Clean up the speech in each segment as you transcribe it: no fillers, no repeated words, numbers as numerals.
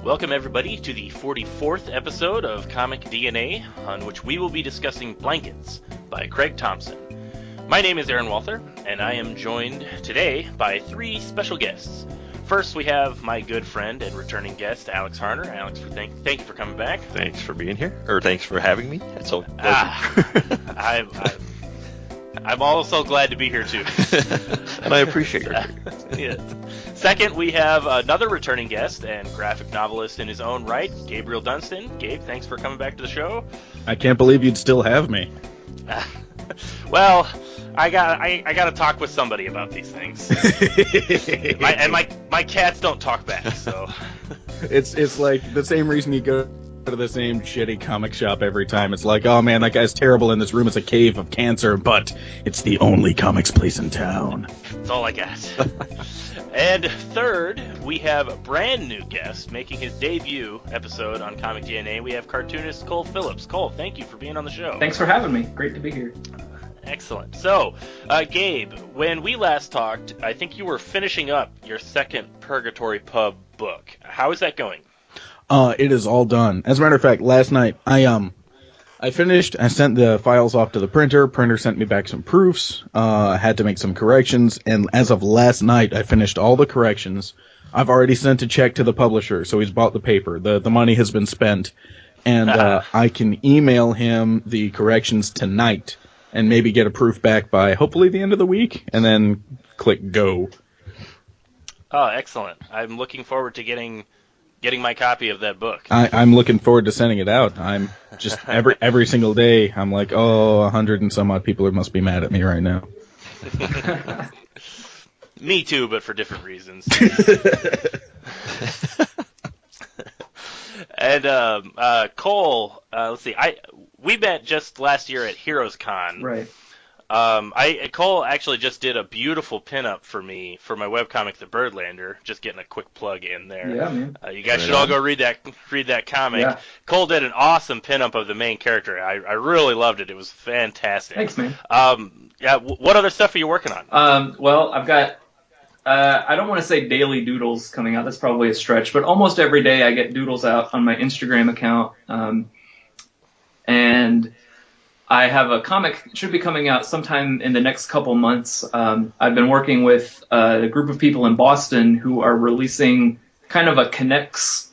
Welcome everybody to the 44th episode of Comic DNA, on which we will be discussing Blankets by Craig Thompson. My name is Aaron Walther, and I am joined today by three special guests. First, we have my good friend and returning guest, Alex Harner. Alex, thank you for coming back. Thanks for being here, or thanks for having me. It's a pleasure. I'm also glad to be here too. And I appreciate your Yes. Second, we have another returning guest and graphic novelist in his own right, Gabriel Dunston. Gabe, thanks for coming back to the show. I can't believe you'd still have me. Well, I got to talk with somebody about these things. my cats don't talk back, so. It's like the same reason you go to the same shitty comic shop every time. It's like, oh man, that guy's terrible in this room. It's a cave of cancer, but it's the only comics place in town. That's all I got. And third, we have a brand new guest making his debut episode on Comic DNA. We have cartoonist Cole Phillips. Cole, thank you for being on the show. Thanks for having me. Great to be here. Excellent. So, Gabe, when we last talked, I think you were finishing up your second Purgatory Pub book. How is that going? It is all done. As a matter of fact, last night I finished. I sent the files off to the printer. Printer sent me back some proofs. I had to make some corrections, and as of last night, I finished all the corrections. I've already sent a check to the publisher, so he's bought the paper. The money has been spent, and I can email him the corrections tonight, and maybe get a proof back by hopefully the end of the week, and then click go. Oh, excellent! I'm looking forward to getting my copy of that book. I'm looking forward to sending it out. I'm just every single day. I'm like, 100 and some odd people must be mad at me right now. Me too, but for different reasons. And Cole, let's see. We met just last year at Heroes Con. Right. Cole actually just did a beautiful pinup for me for my webcomic, The Birdlander. Just getting a quick plug in there. Yeah, man. You guys should all go read that comic. Yeah. Cole did an awesome pinup of the main character. I really loved it. It was fantastic. Thanks, man. Yeah. What other stuff are you working on? Well, I've got, I don't want to say daily doodles coming out. That's probably a stretch, but almost every day I get doodles out on my Instagram account. And I have a comic, should be coming out sometime in the next couple months. I've been working with a group of people in Boston who are releasing kind of a Connects,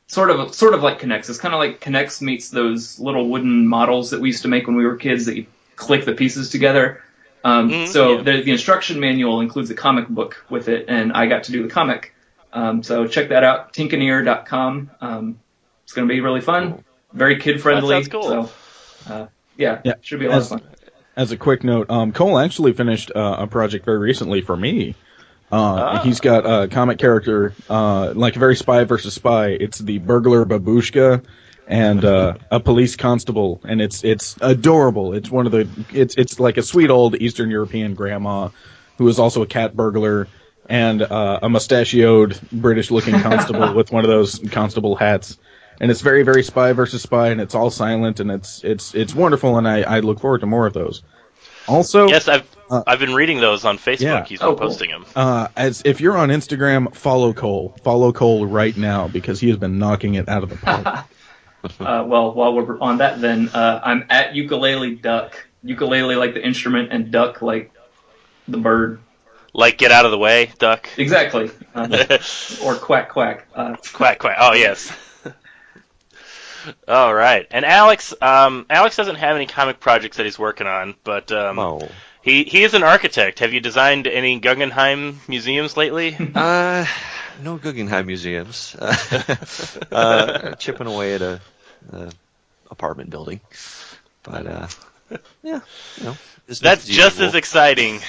sort of like Connects. It's kind of like Connects meets those little wooden models that we used to make when we were kids that you click the pieces together. The instruction manual includes a comic book with it, and I got to do the comic. So check that out, tinkaneer.com. It's going to be really fun. Very kid-friendly. That sounds cool. So, should be a lot of fun. As a quick note, Cole actually finished a project very recently for me. He's got a comic character, like a very spy versus spy. It's the burglar babushka and a police constable, and it's adorable. It's one of the it's like a sweet old Eastern European grandma who is also a cat burglar and a mustachioed British-looking constable with one of those constable hats. And it's very, very spy versus spy, and it's all silent, and it's wonderful, and I look forward to more of those. Also, yes, I've been reading those on Facebook. Yeah. He's been posting them. As if you're on Instagram, follow Cole right now because he has been knocking it out of the park. Well, while we're on that, then I'm at Ukulele Duck. Ukulele like the instrument, and duck like the bird. Like get out of the way, duck. Exactly. Or quack quack. Quack quack. Oh yes. All right, and Alex doesn't have any comic projects that he's working on, but he is an architect. Have you designed any Guggenheim museums lately? No Guggenheim museums. Chipping away at a apartment building, but that's just as exciting.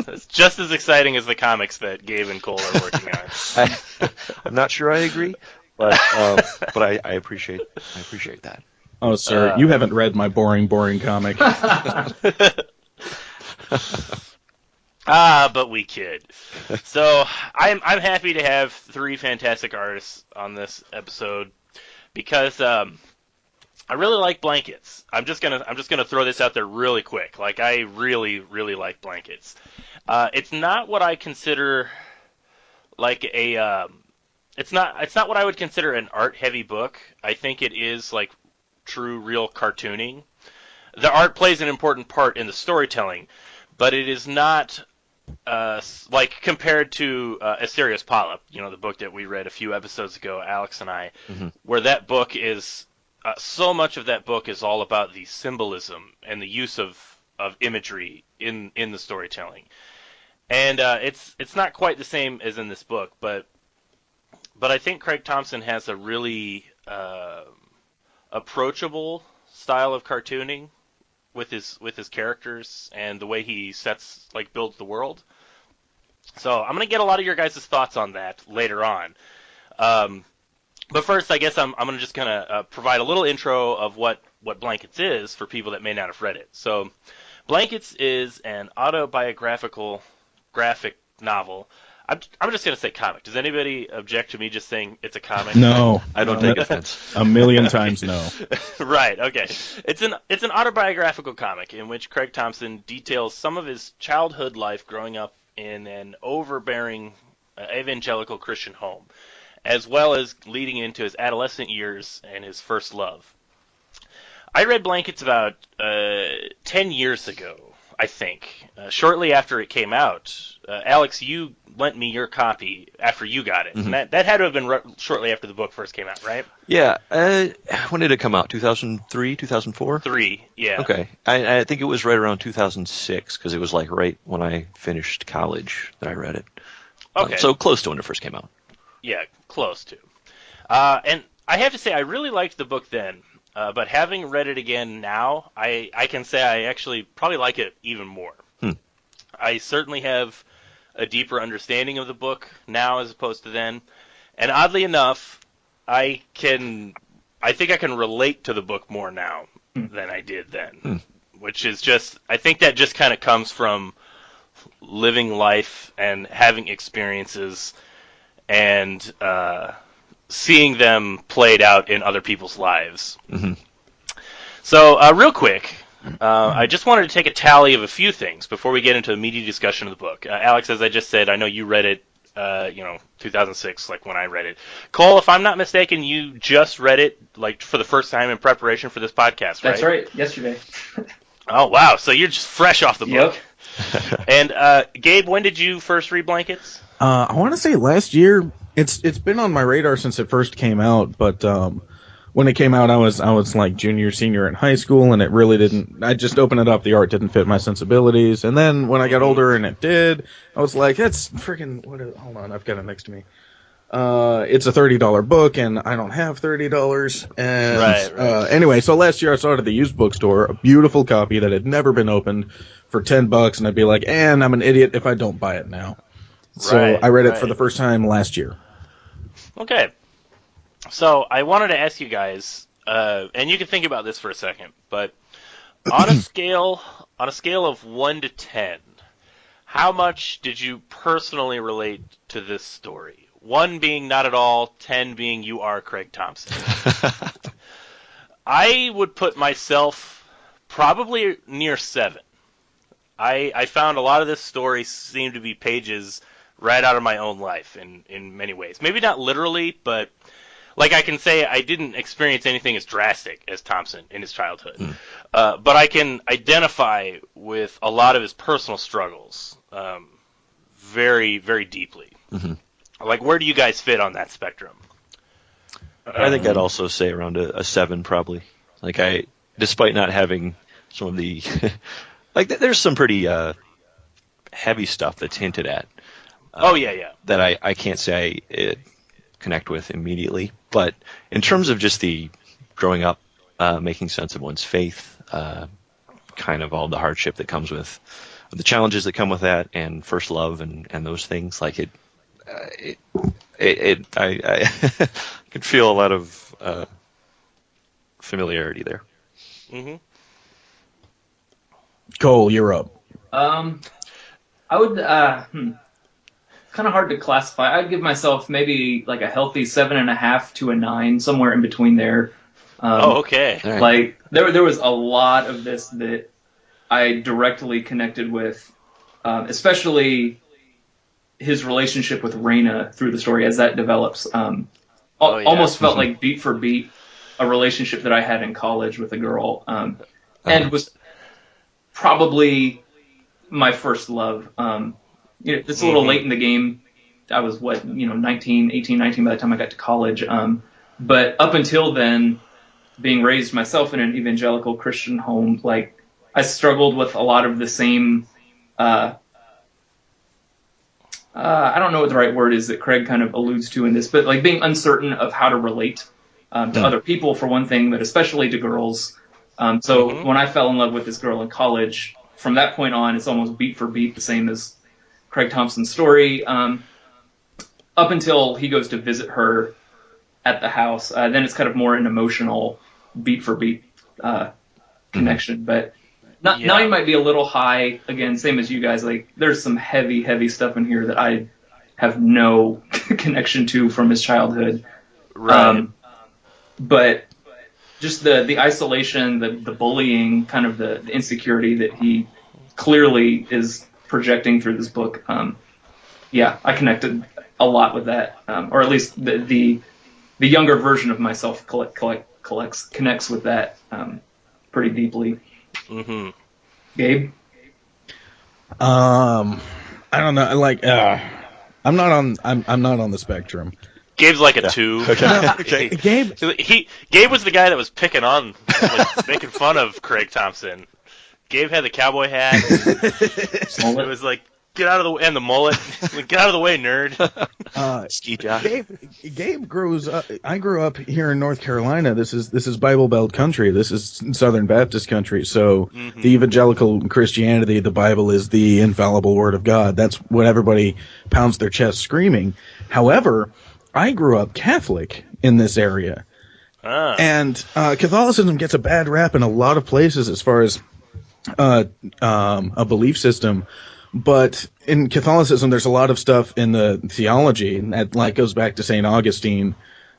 That's just as exciting as the comics that Gabe and Cole are working on. I'm not sure I agree. But I appreciate that. Oh, sir, you haven't read my boring comic. But we kid. So I'm happy to have three fantastic artists on this episode because I really like Blankets. I'm just gonna throw this out there really quick. Like, I really, really like Blankets. It's not what I consider like a it's not what I would consider an art-heavy book. I think it is like true, real cartooning. The art plays an important part in the storytelling, but it is not like compared to Asterios Polyp, the book that we read a few episodes ago, Alex and I, where that book is so much of that book is all about the symbolism and the use of imagery in the storytelling, and it's not quite the same as in this book, but I think Craig Thompson has a really approachable style of cartooning with his characters and the way he builds the world. So I'm gonna get a lot of your guys' thoughts on that later on. But first, I guess I'm just gonna provide a little intro of what Blankets is for people that may not have read it. So, Blankets is an autobiographical graphic novel. I'm just gonna say comic. Does anybody object to me just saying it's a comic? No, I don't take offense. A million times no. Right. Okay. It's an autobiographical comic in which Craig Thompson details some of his childhood life growing up in an overbearing evangelical Christian home, as well as leading into his adolescent years and his first love. I read Blankets about 10 years ago, I think, shortly after it came out. Alex, you lent me your copy after you got it. And that had to have been shortly after the book first came out, right? Yeah. When did it come out? 2003, 2004? 3, yeah. Okay. I think it was right around 2006, because it was like right when I finished college that I read it. Okay. So close to when it first came out. Yeah, close to. And I have to say, I really liked the book then. But having read it again now, I can say I actually probably like it even more. I certainly have a deeper understanding of the book now as opposed to then. And oddly enough, I think I can relate to the book more now than I did then. Which is I think that just kind of comes from living life and having experiences and seeing them played out in other people's lives. So, real quick, I just wanted to take a tally of a few things before we get into a meaty discussion of the book. Alex, as I just said, I know you read it, 2006, like when I read it. Cole, if I'm not mistaken, you just read it, like, for the first time in preparation for this podcast, right? That's right, yesterday. Oh, wow, so you're just fresh off the book. Yep. And, Gabe, when did you first read Blankets? I want to say last year. It's been on my radar since it first came out, but when it came out, I was like junior, senior in high school, and it really didn't. I just opened it up. The art didn't fit my sensibilities, and then when I got older and it did, I was like, "That's freaking hold on, I've got it next to me. It's a $30 book, and I don't have $30." And right. Anyway, so last year I saw it at the used bookstore, a beautiful copy that had never been opened for $10, and I'd be like, "And I'm an idiot if I don't buy it now." So I read it for the first time last year. Okay. So I wanted to ask you guys, and you can think about this for a second, but on a scale of 1 to 10, how much did you personally relate to this story? 1 being not at all, 10 being you are Craig Thompson. I would put myself probably near 7. I found a lot of this story seemed to be pages right out of my own life in many ways. Maybe not literally, but like I can say I didn't experience anything as drastic as Thompson in his childhood. But I can identify with a lot of his personal struggles very, very deeply. Like, where do you guys fit on that spectrum? I think I'd also say around a 7 probably. Like despite not having some of the, like there's some pretty heavy stuff that's hinted at. That I can't say I connect with immediately. But in terms of just the growing up, making sense of one's faith, kind of all the hardship that comes with the challenges that come with that, and first love and those things, like I could feel a lot of familiarity there. Cole, you're up. I would kind of hard to classify. I'd give myself maybe like a healthy 7.5 to a 9, somewhere in between there. Okay. Right. Like there was a lot of this that I directly connected with, especially his relationship with Raina through the story as that develops. Almost felt like beat for beat a relationship that I had in college with a girl, and was probably my first love. It's a little late in the game. I was 18, 19 by the time I got to college. But up until then, being raised myself in an evangelical Christian home, like I struggled with a lot of the same. I don't know what the right word is that Craig kind of alludes to in this, but like being uncertain of how to relate to other people for one thing, but especially to girls. So when I fell in love with this girl in college, from that point on, it's almost beat for beat the same as Craig Thompson's story. Up until he goes to visit her at the house, then it's kind of more an emotional beat for beat connection. But now you might be a little high. Again, same as you guys. Like there's some heavy stuff in here that I have no connection to from his childhood. Right. But just the isolation, the bullying, kind of the insecurity that he clearly is projecting through this book. I connected a lot with that, or at least the younger version of myself connects with that pretty deeply. Mm-hmm. Gabe? I don't know. Like, I'm not on the spectrum. Gabe's like a 2. Okay. Gabe was the guy that was picking on, making fun of Craig Thompson. Gabe had the cowboy hat. It was like, get out of the way, and the mullet. Like, get out of the way, nerd. Ski jock. Gabe grows up. I grew up here in North Carolina. This is Bible Belt country. This is Southern Baptist country. So the evangelical Christianity, the Bible is the infallible word of God. That's what everybody pounds their chest screaming. However, I grew up Catholic in this area. And Catholicism gets a bad rap in a lot of places as far as a belief system. But in Catholicism, there's a lot of stuff in the theology, and that goes back to St. Augustine,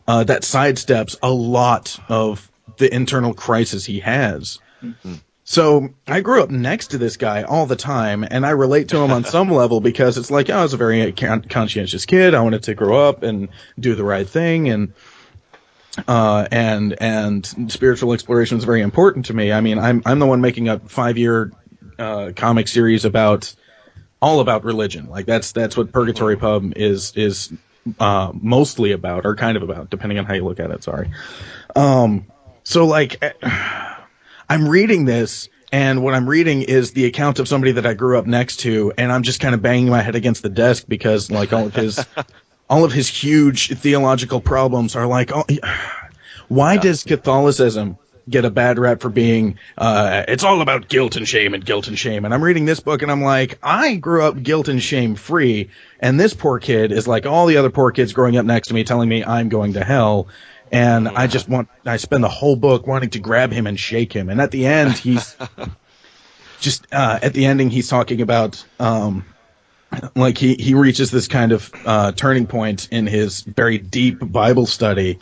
that sidesteps a lot of the internal crisis he has. Mm-hmm. So I grew up next to this guy all the time, and I relate to him on some level because it's like, I was a very conscientious kid. I wanted to grow up and do the right thing, and spiritual exploration is very important to me. I mean, I'm the one making a 5-year comic series all about religion. Like that's what Purgatory Pub is mostly about, or kind of about, depending on how you look at it. Sorry. So like, I'm reading this, and what I'm reading is the account of somebody that I grew up next to, and I'm just kind of banging my head against the desk because like all of his huge theological problems are like, why does Catholicism get a bad rap for being it's all about guilt and shame? And I'm reading this book and I'm like, I grew up guilt and shame free, and this poor kid is like all the other poor kids growing up next to me telling me I'm going to hell, and I spend the whole book wanting to grab him and shake him, and at the end he's just at the ending he's talking about like he reaches this kind of turning point in his very deep Bible study.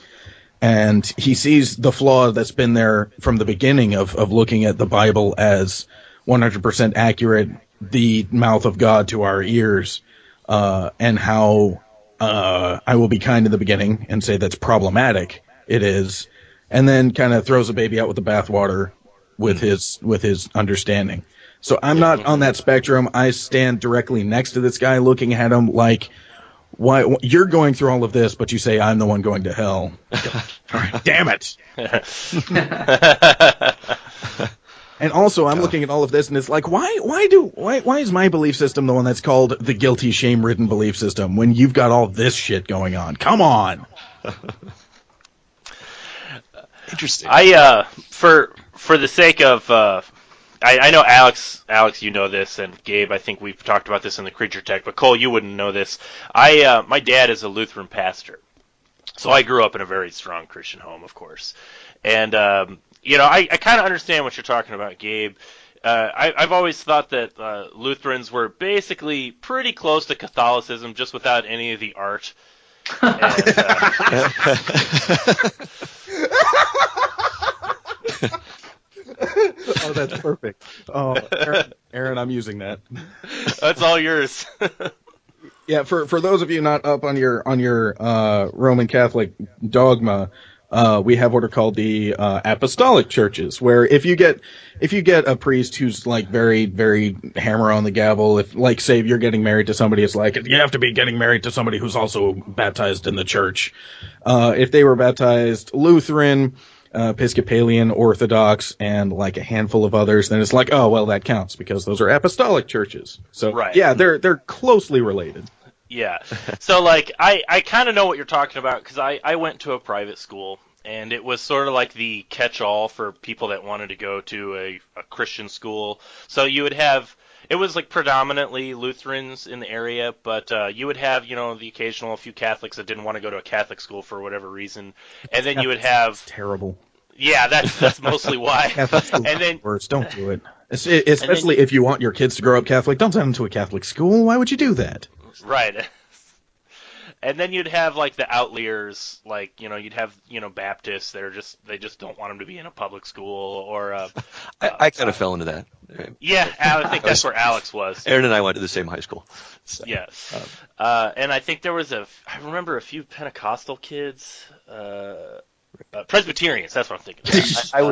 And he sees the flaw that's been there from the beginning of looking at the Bible as 100% accurate, the mouth of God to our ears, and how I will be kind in the beginning and say that's problematic. It is, and then kind of throws the baby out with the bathwater with his understanding. So I'm not on that spectrum. I stand directly next to this guy, looking at him like, why you're going through all of this, but you say I'm the one going to hell? All right, damn it! And also, I'm looking at all of this, and it's like, why is my belief system the one that's called the guilty, shame-ridden belief system when you've got all this shit going on? Come on. Interesting. For the sake of I know Alex, you know this, and Gabe, I think we've talked about this in the Creature Tech, but Cole, you wouldn't know this. My dad is a Lutheran pastor, so I grew up in a very strong Christian home, of course. And, I kind of understand what you're talking about, Gabe. I've always thought that Lutherans were basically pretty close to Catholicism, just without any of the art. Oh, that's perfect. Oh, Aaron, I'm using that. That's all yours. Yeah, for those of you not up on your Roman Catholic dogma, we have what are called the apostolic churches, where if you get a priest who's like very, very hammer on the gavel, if like say you're getting married to somebody, it's like you have to be getting married to somebody who's also baptized in the church. If they were baptized Lutheran, Episcopalian, Orthodox, and like a handful of others, then it's like, oh well, that counts because those are apostolic churches. So right. Yeah, they're closely related. Yeah. So, like, I kind of know what you're talking about because I went to a private school, and it was sort of like the catch-all for people that wanted to go to a Christian school. So you would have, it was like predominantly Lutherans in the area, but you would have, the occasional few Catholics that didn't want to go to a Catholic school for whatever reason. And then you would have... It's terrible. Yeah, that's mostly why. Catholic school and then worse. Don't do it. Especially if you want your kids to grow up Catholic. Don't send them to a Catholic school. Why would you do that? Right. And then you'd have like the outliers, like, you'd have, Baptists that they just don't want them to be in a public school, or I kind of fell into that. Yeah, I think that's where Alex was. Aaron and I went to the same high school. So, yeah. And I think there was I remember a few Pentecostal kids, Presbyterians, that's what I'm thinking.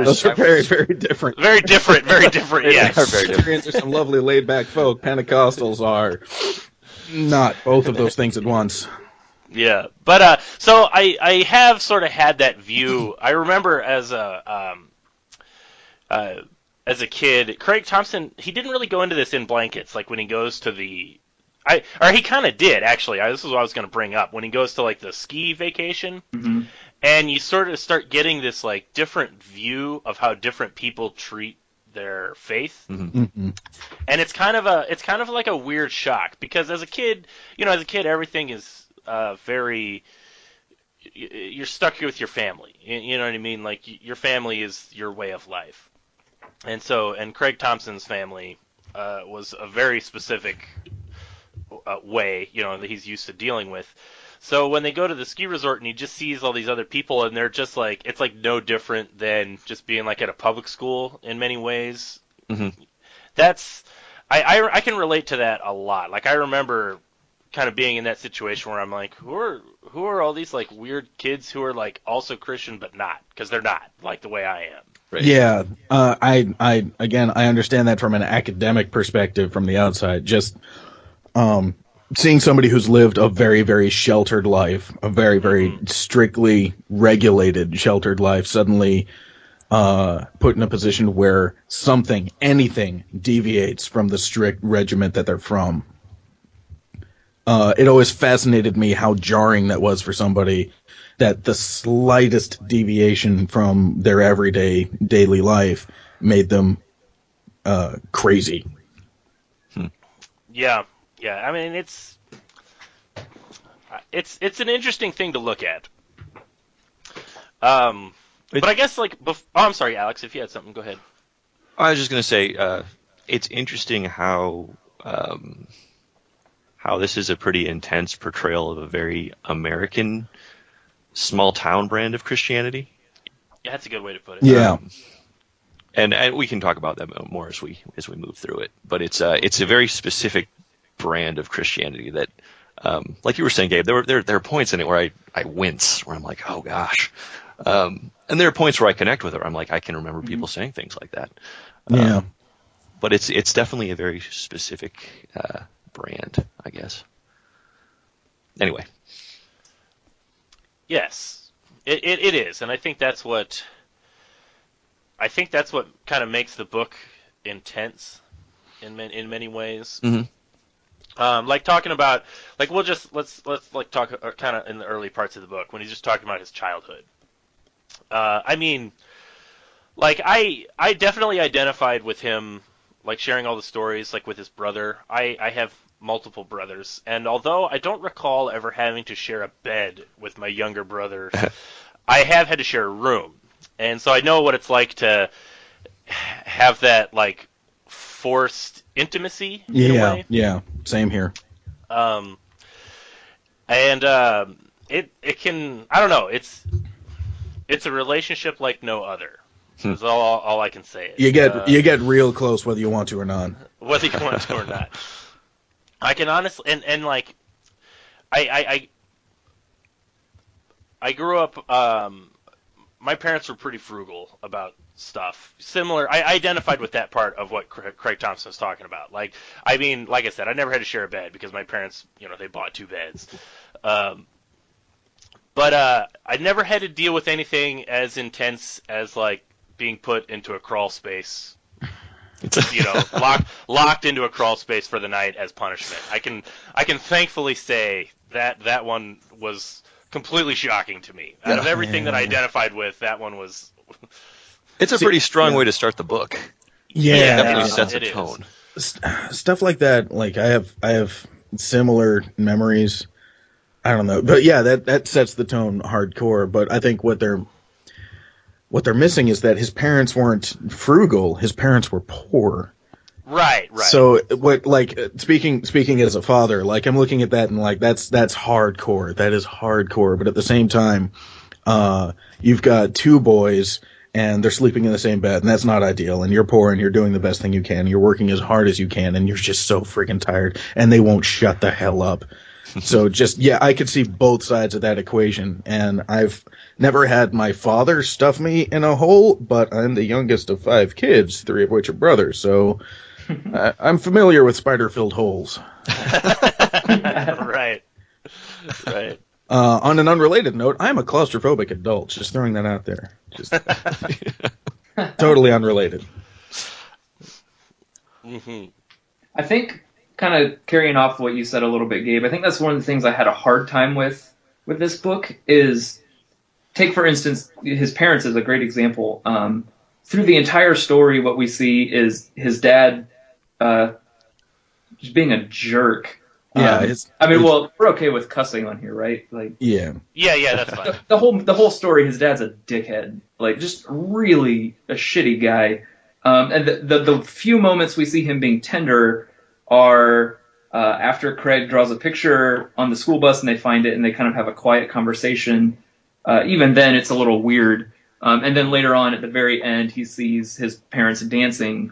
Those are very, very different. Very different, yeah. Presbyterians are some lovely laid-back folk. Pentecostals are not both of those things at once. Yeah, but so I have sort of had that view. I remember as a kid, Craig Thompson, he didn't really go into this in blankets. Like when he goes to he kind of did actually. This is what I was going to bring up. When he goes to like the ski vacation, mm-hmm. and you sort of start getting this like different view of how different people treat their faith, mm-hmm. and it's kind of like a weird shock because as a kid, everything is very, you're stuck with your family. You know what I mean? Like your family is your way of life, and Craig Thompson's family was a very specific way, that he's used to dealing with. So when they go to the ski resort and he just sees all these other people and they're just like, it's like no different than just being like at a public school in many ways. Mm-hmm. I can relate to that a lot. Like I remember kind of being in that situation where I'm like, who are all these like weird kids who are like also Christian but not, because they're not like the way I am. Right. Yeah, I understand that from an academic perspective from the outside. Just seeing somebody who's lived a very, very sheltered life, a very, very strictly regulated sheltered life, suddenly put in a position where anything deviates from the strict regiment that they're from. It always fascinated me how jarring that was for somebody, that the slightest deviation from their everyday daily life made them crazy. Yeah. I mean, it's an interesting thing to look at. But I guess like, I'm sorry, Alex, if you had something, go ahead. I was just going to say, it's interesting how this is a pretty intense portrayal of a very American small town brand of Christianity. Yeah, that's a good way to put it. Yeah. And we can talk about that more as we move through it. But it's a very specific brand of Christianity that, like you were saying, Gabe, there are points in it where I wince, where I'm like, oh gosh. And there are points where I connect with it. I'm like, I can remember people saying things like that. Yeah. But it's definitely a very specific brand, I guess. Anyway. Yes, it is, and I think that's what kind of makes the book intense in many ways. Mm-hmm. Like talking about, like let's like talk kind of in the early parts of the book when he's just talking about his childhood. I mean, like I definitely identified with him, like sharing all the stories, like with his brother. I have multiple brothers, and although I don't recall ever having to share a bed with my younger brother, I have had to share a room, and so I know what it's like to have that like forced intimacy. In a way. Yeah, same here. And it can, I don't know, it's a relationship like no other. That's all I can say. You get real close whether you want to or not. Whether you want to or not. I can honestly, and like, I grew up. My parents were pretty frugal about stuff. Similar, I identified with that part of what Craig Thompson was talking about. Like, I mean, like I said, I never had to share a bed because my parents, they bought 2 beds. But I never had to deal with anything as intense as like being put into a crawl space. Locked into a crawl space for the night as punishment. I can thankfully say that one was completely shocking to me. Out of everything that I identified with, that one was. It's a pretty strong way to start the book. Yeah, it definitely sets a tone. Stuff like that. Like I have similar memories. I don't know, but yeah, that sets the tone hardcore. But I think what they're missing is that his parents weren't frugal. His parents were poor. Right. So what, like, speaking as a father, like, I'm looking at that and like that's hardcore. That is hardcore. But at the same time, you've got 2 boys and they're sleeping in the same bed, and that's not ideal. And you're poor and you're doing the best thing you can. You're working as hard as you can, and you're just so freaking tired, and they won't shut the hell up. So I could see both sides of that equation, and I've never had my father stuff me in a hole, but I'm the youngest of 5 kids, 3 of which are brothers, so I'm familiar with spider-filled holes. Right. On an unrelated note, I'm a claustrophobic adult, just throwing that out there. Just totally unrelated. Mm-hmm. I think, kind of carrying off what you said a little bit, Gabe, I think that's one of the things I had a hard time with this book is, take for instance, his parents is a great example. Through the entire story, what we see is his dad just being a jerk. Yeah, we're okay with cussing on here, right? Like, yeah, that's fine. The whole story, his dad's a dickhead, like just really a shitty guy. And the few moments we see him being tender are after Craig draws a picture on the school bus and they find it and they kind of have a quiet conversation. Even then, it's a little weird. And then later on, at the very end, he sees his parents dancing.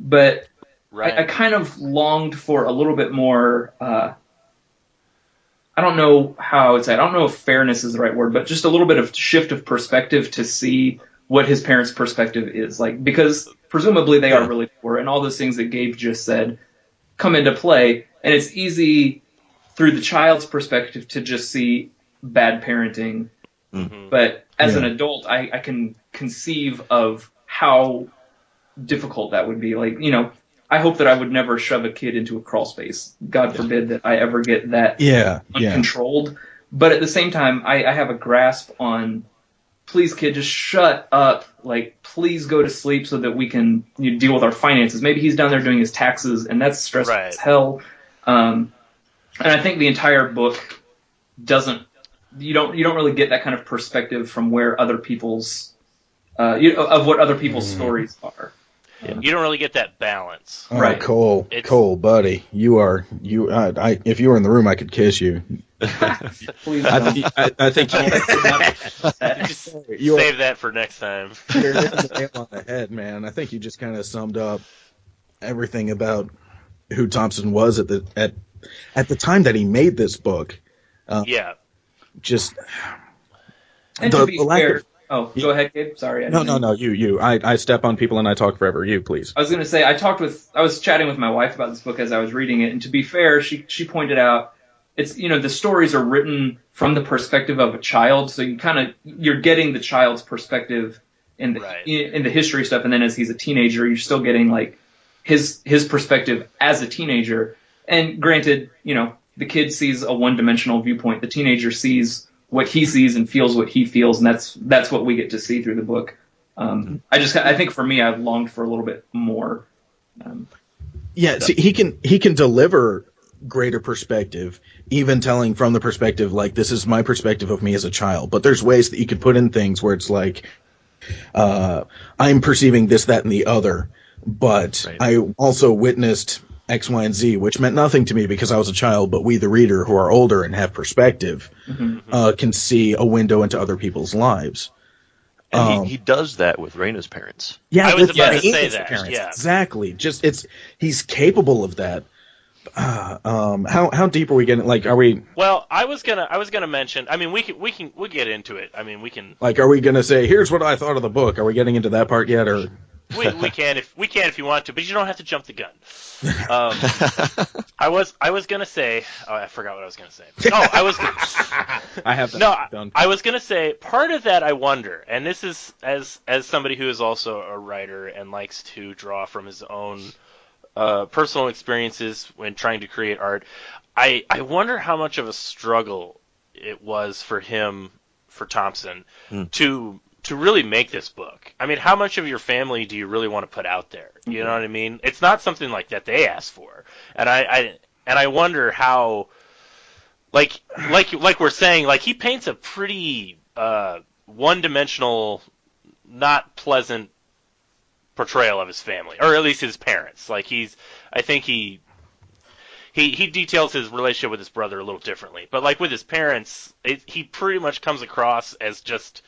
But I kind of longed for a little bit more. I don't know how it's. I don't know if fairness is the right word, but just a little bit of shift of perspective to see what his parents' perspective is like, because presumably they are really poor, and all those things that Gabe just said come into play, and it's easy through the child's perspective to just see bad parenting. Mm-hmm. But as an adult, I can conceive of how difficult that would be. Like, I hope that I would never shove a kid into a crawl space. God forbid that I ever get that uncontrolled. But at the same time, I have a grasp on, please, kid, just shut up. Like, please go to sleep so that we can deal with our finances. Maybe he's down there doing his taxes, and that's stressful as hell. And I think the entire book doesn't. You don't really get that kind of perspective from where other people's of what other people's stories are. You don't really get that balance. Oh, right. Cole, buddy, if you were in the room, I could kiss you. Please I think save that for next time. You're hitting the nail on the head, man. I think you just kind of summed up everything about who Thompson was at the time that he made this book. Just and to be fair. Oh, go ahead, Gabe. Sorry. No. You. I step on people and I talk forever. You, please. I was going to say, I was chatting with my wife about this book as I was reading it, and to be fair, she pointed out, it's, the stories are written from the perspective of a child, so you're getting the child's perspective in the history stuff, and then as he's a teenager, you're still getting like his perspective as a teenager. And granted, the kid sees a one-dimensional viewpoint, the teenager sees what he sees and feels what he feels, and that's what we get to see through the book. I think for me, I've longed for a little bit more. See, he can deliver greater perspective, even telling from the perspective like, this is my perspective of me as a child. But there's ways that you could put in things where it's like, I'm perceiving this, that, and the other, but I also witnessed X, Y, and Z, which meant nothing to me because I was a child, but we, the reader, who are older and have perspective, can see a window into other people's lives. And he does that with Raina's parents. Yeah, I was about to say that. Parents. Yeah. Exactly. He's capable of that. How deep are we getting? Like, are we? Well, I was gonna mention. I mean, we'll get into it. I mean, we can. Like, are we gonna say, here's what I thought of the book? Are we getting into that part yet, or? We can if you want to, but you don't have to jump the gun. I was gonna say. Oh, I forgot what I was gonna say. Oh, I was. I have that no. done. I was gonna say part of that. I wonder, and this is as somebody who is also a writer and likes to draw from his own personal experiences when trying to create art. I wonder how much of a struggle it was for him, for Thompson, to really make this book. I mean, how much of your family do you really want to put out there? You know what I mean? It's not something like that they asked for, and I wonder how, like we're saying, like he paints a pretty one-dimensional, not pleasant portrayal of his family, or at least his parents. Like I think he details his relationship with his brother a little differently, but like with his parents, he pretty much comes across as just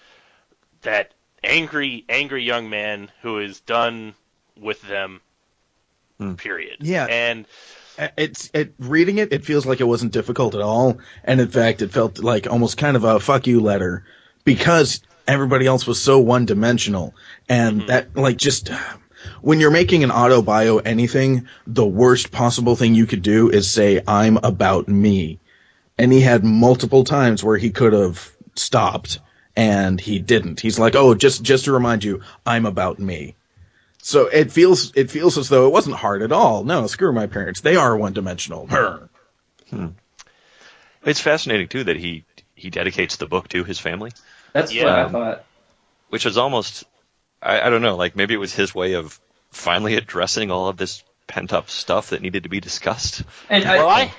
that angry young man who is done with them, period. Yeah. And reading it feels like it wasn't difficult at all. And in fact, it felt like almost kind of a fuck you letter because everybody else was so one dimensional. And that, like, just when you're making an auto-bio anything, the worst possible thing you could do is say, I'm about me. And he had multiple times where he could have stopped. And he didn't. He's like, oh, just to remind you, I'm about me. So it feels as though it wasn't hard at all. No, screw my parents. They are one-dimensional. It's fascinating, too, that he dedicates the book to his family. That's what I thought. Which was almost, I don't know, like maybe it was his way of finally addressing all of this pent-up stuff that needed to be discussed. And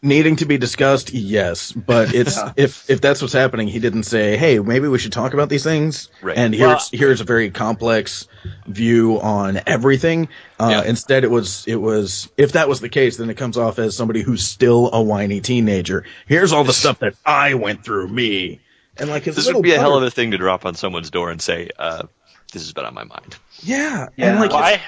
needing to be discussed, yes, but it's if that's what's happening, he didn't say, hey, maybe we should talk about these things. Right. And here's a very complex view on everything. Instead, it was if that was the case, then it comes off as somebody who's still a whiny teenager. Here's all the stuff that I went through, me. And like this would be a hell of a thing to drop on someone's door and say, this has been on my mind. Yeah. And like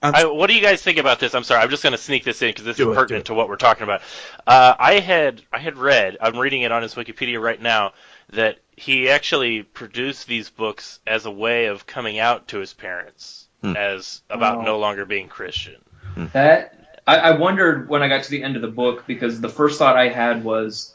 what do you guys think about this? I'm sorry, I'm just going to sneak this in because this is pertinent to what we're talking about. I had read, I'm reading it on his Wikipedia right now, that he actually produced these books as a way of coming out to his parents as about no longer being Christian. That I wondered when I got to the end of the book, because the first thought I had was,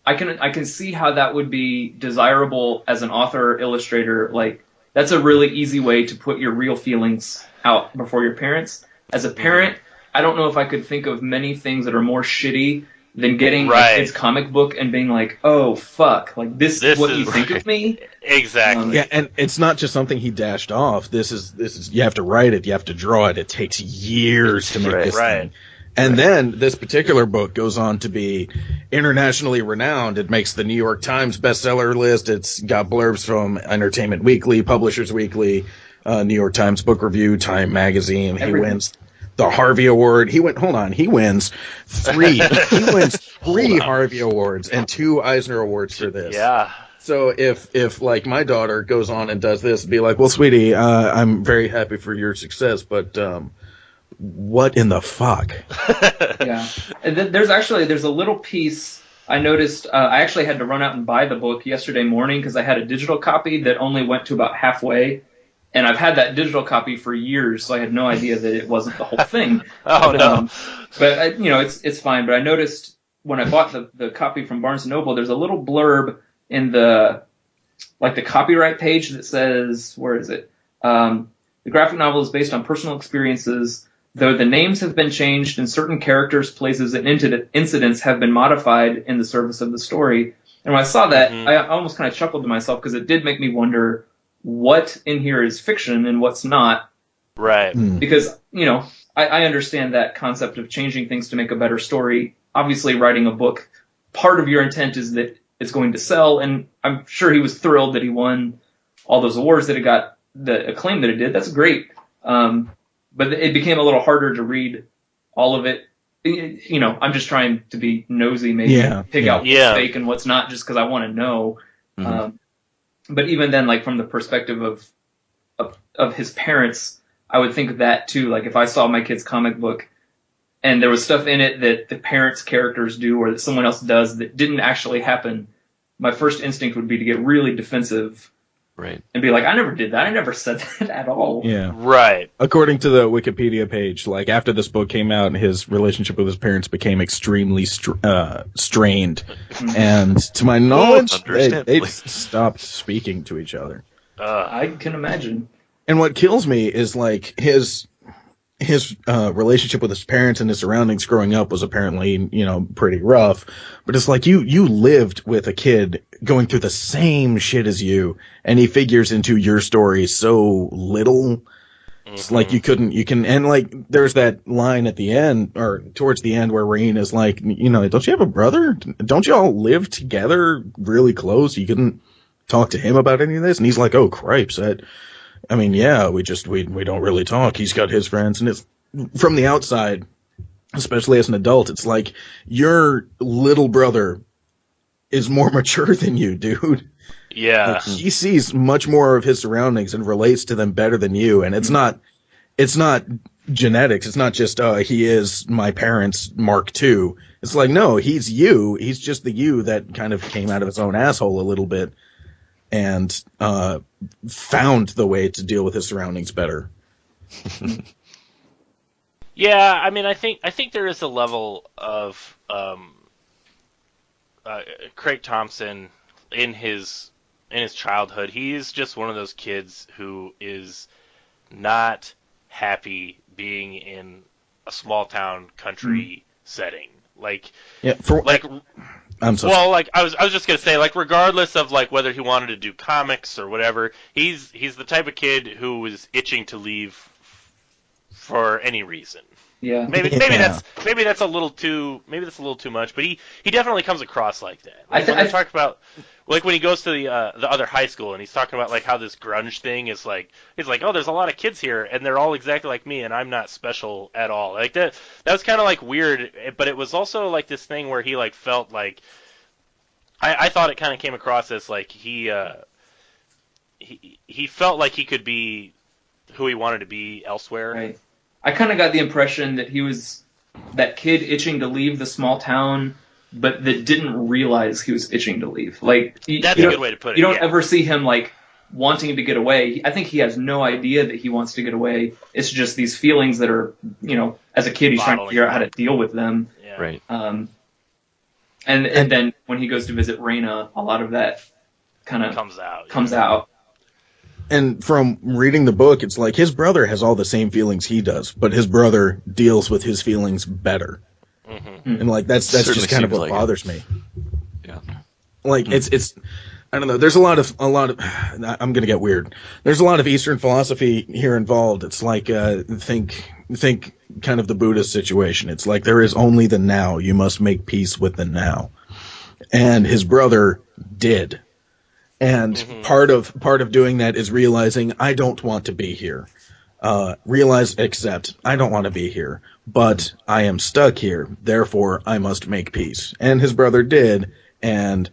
I can see how that would be desirable as an author, illustrator. Like, that's a really easy way to put your real feelings out before your parents. As a parent, I don't know if I could think of many things that are more shitty than getting a kid's comic book and being like, oh, fuck, like this is what you think of me? Exactly. Yeah, and it's not just something he dashed off. This is you have to write it, you have to draw it. It takes years to make this thing. And then this particular book goes on to be internationally renowned. It makes the New York Times bestseller list. It's got blurbs from Entertainment Weekly, Publishers Weekly, New York Times Book Review, Time Magazine. He wins the Harvey Award. He wins three Harvey Awards and 2 Eisner Awards for this. Yeah. So if like my daughter goes on and does this, be like, well, sweetie, I'm very happy for your success, but what in the fuck? Yeah. And there's a little piece I noticed. I actually had to run out and buy the book yesterday morning because I had a digital copy that only went to about halfway. And I've had that digital copy for years, so I had no idea that it wasn't the whole thing. No. But it's fine. But I noticed when I bought the copy from Barnes & Noble, there's a little blurb in the copyright page that says, where is it? The graphic novel is based on personal experiences, though the names have been changed and certain characters, places, and incidents have been modified in the service of the story. And when I saw that, I almost kind of chuckled to myself because it did make me wonder what in here is fiction and what's not. Right. Because, I understand that concept of changing things to make a better story. Obviously, writing a book, part of your intent is that it's going to sell, and I'm sure he was thrilled that he won all those awards, that it got the acclaim that it did. That's great. But it became a little harder to read all of it. I'm just trying to be nosy, maybe pick out what's fake and what's not, just because I want to know. But even then, like from the perspective of his parents, I would think of that too. Like if I saw my kid's comic book and there was stuff in it that the parents' characters do or that someone else does that didn't actually happen, my first instinct would be to get really defensive. Right. And be like, I never did that. I never said that at all. Yeah. Right. According to the Wikipedia page, like after this book came out, his relationship with his parents became extremely strained. And to my knowledge, they stopped speaking to each other. I can imagine. And what kills me is like his relationship with his parents and his surroundings growing up was apparently, pretty rough. But it's like you lived with a kid going through the same shit as you, and he figures into your story so little. It's like you can, and like there's that line at the end or towards the end where Rain is like, don't you have a brother? Don't you all live together really close? You couldn't talk to him about any of this? And he's like, oh, cripes. I mean, yeah, we don't really talk. He's got his friends, and it's from the outside, especially as an adult, it's like your little brother is more mature than you, dude. Yeah. Like, he sees much more of his surroundings and relates to them better than you, and it's not genetics. It's not just he is my parents Mark II. It's like, no, he's you. He's just the you that kind of came out of his own asshole a little bit and found the way to deal with his surroundings better. Yeah, I mean, I think there is a level of Craig Thompson in his childhood. He's just one of those kids who is not happy being in a small town country setting. Like, yeah, I'm sorry. Well, like I was just gonna say, like, regardless of like whether he wanted to do comics or whatever, he's the type of kid who was itching to leave for any reason. Yeah. Maybe that's a little too much, but he definitely comes across like that. Like, I talked about like when he goes to the other high school and he's talking about like how this grunge thing is like, he's like, oh, there's a lot of kids here and they're all exactly like me and I'm not special at all. Like that was kind of like weird, but it was also like this thing where he like felt like I thought it kind of came across as like he felt like he could be who he wanted to be elsewhere. Right. I kind of got the impression that he was that kid itching to leave the small town, but that didn't realize he was itching to leave. Like that's a good way to put it. You don't ever see him like wanting to get away. I think he has no idea that he wants to get away. It's just these feelings that are, as a kid, he's trying to figure out how to deal with them. Yeah. Right. And then when he goes to visit Raina, a lot of that kind of comes out. And from reading the book, it's like his brother has all the same feelings he does, but his brother deals with his feelings better. Mm-hmm. And like that's just kind of what bothers me. Yeah. Like it's I don't know. There's a lot of I'm gonna get weird. There's a lot of Eastern philosophy here involved. It's like think kind of the Buddhist situation. It's like there is only the now. You must make peace with the now. And his brother did. And part of doing that is realizing I don't want to be here. Accept I don't want to be here, but I am stuck here. Therefore, I must make peace. And his brother did. And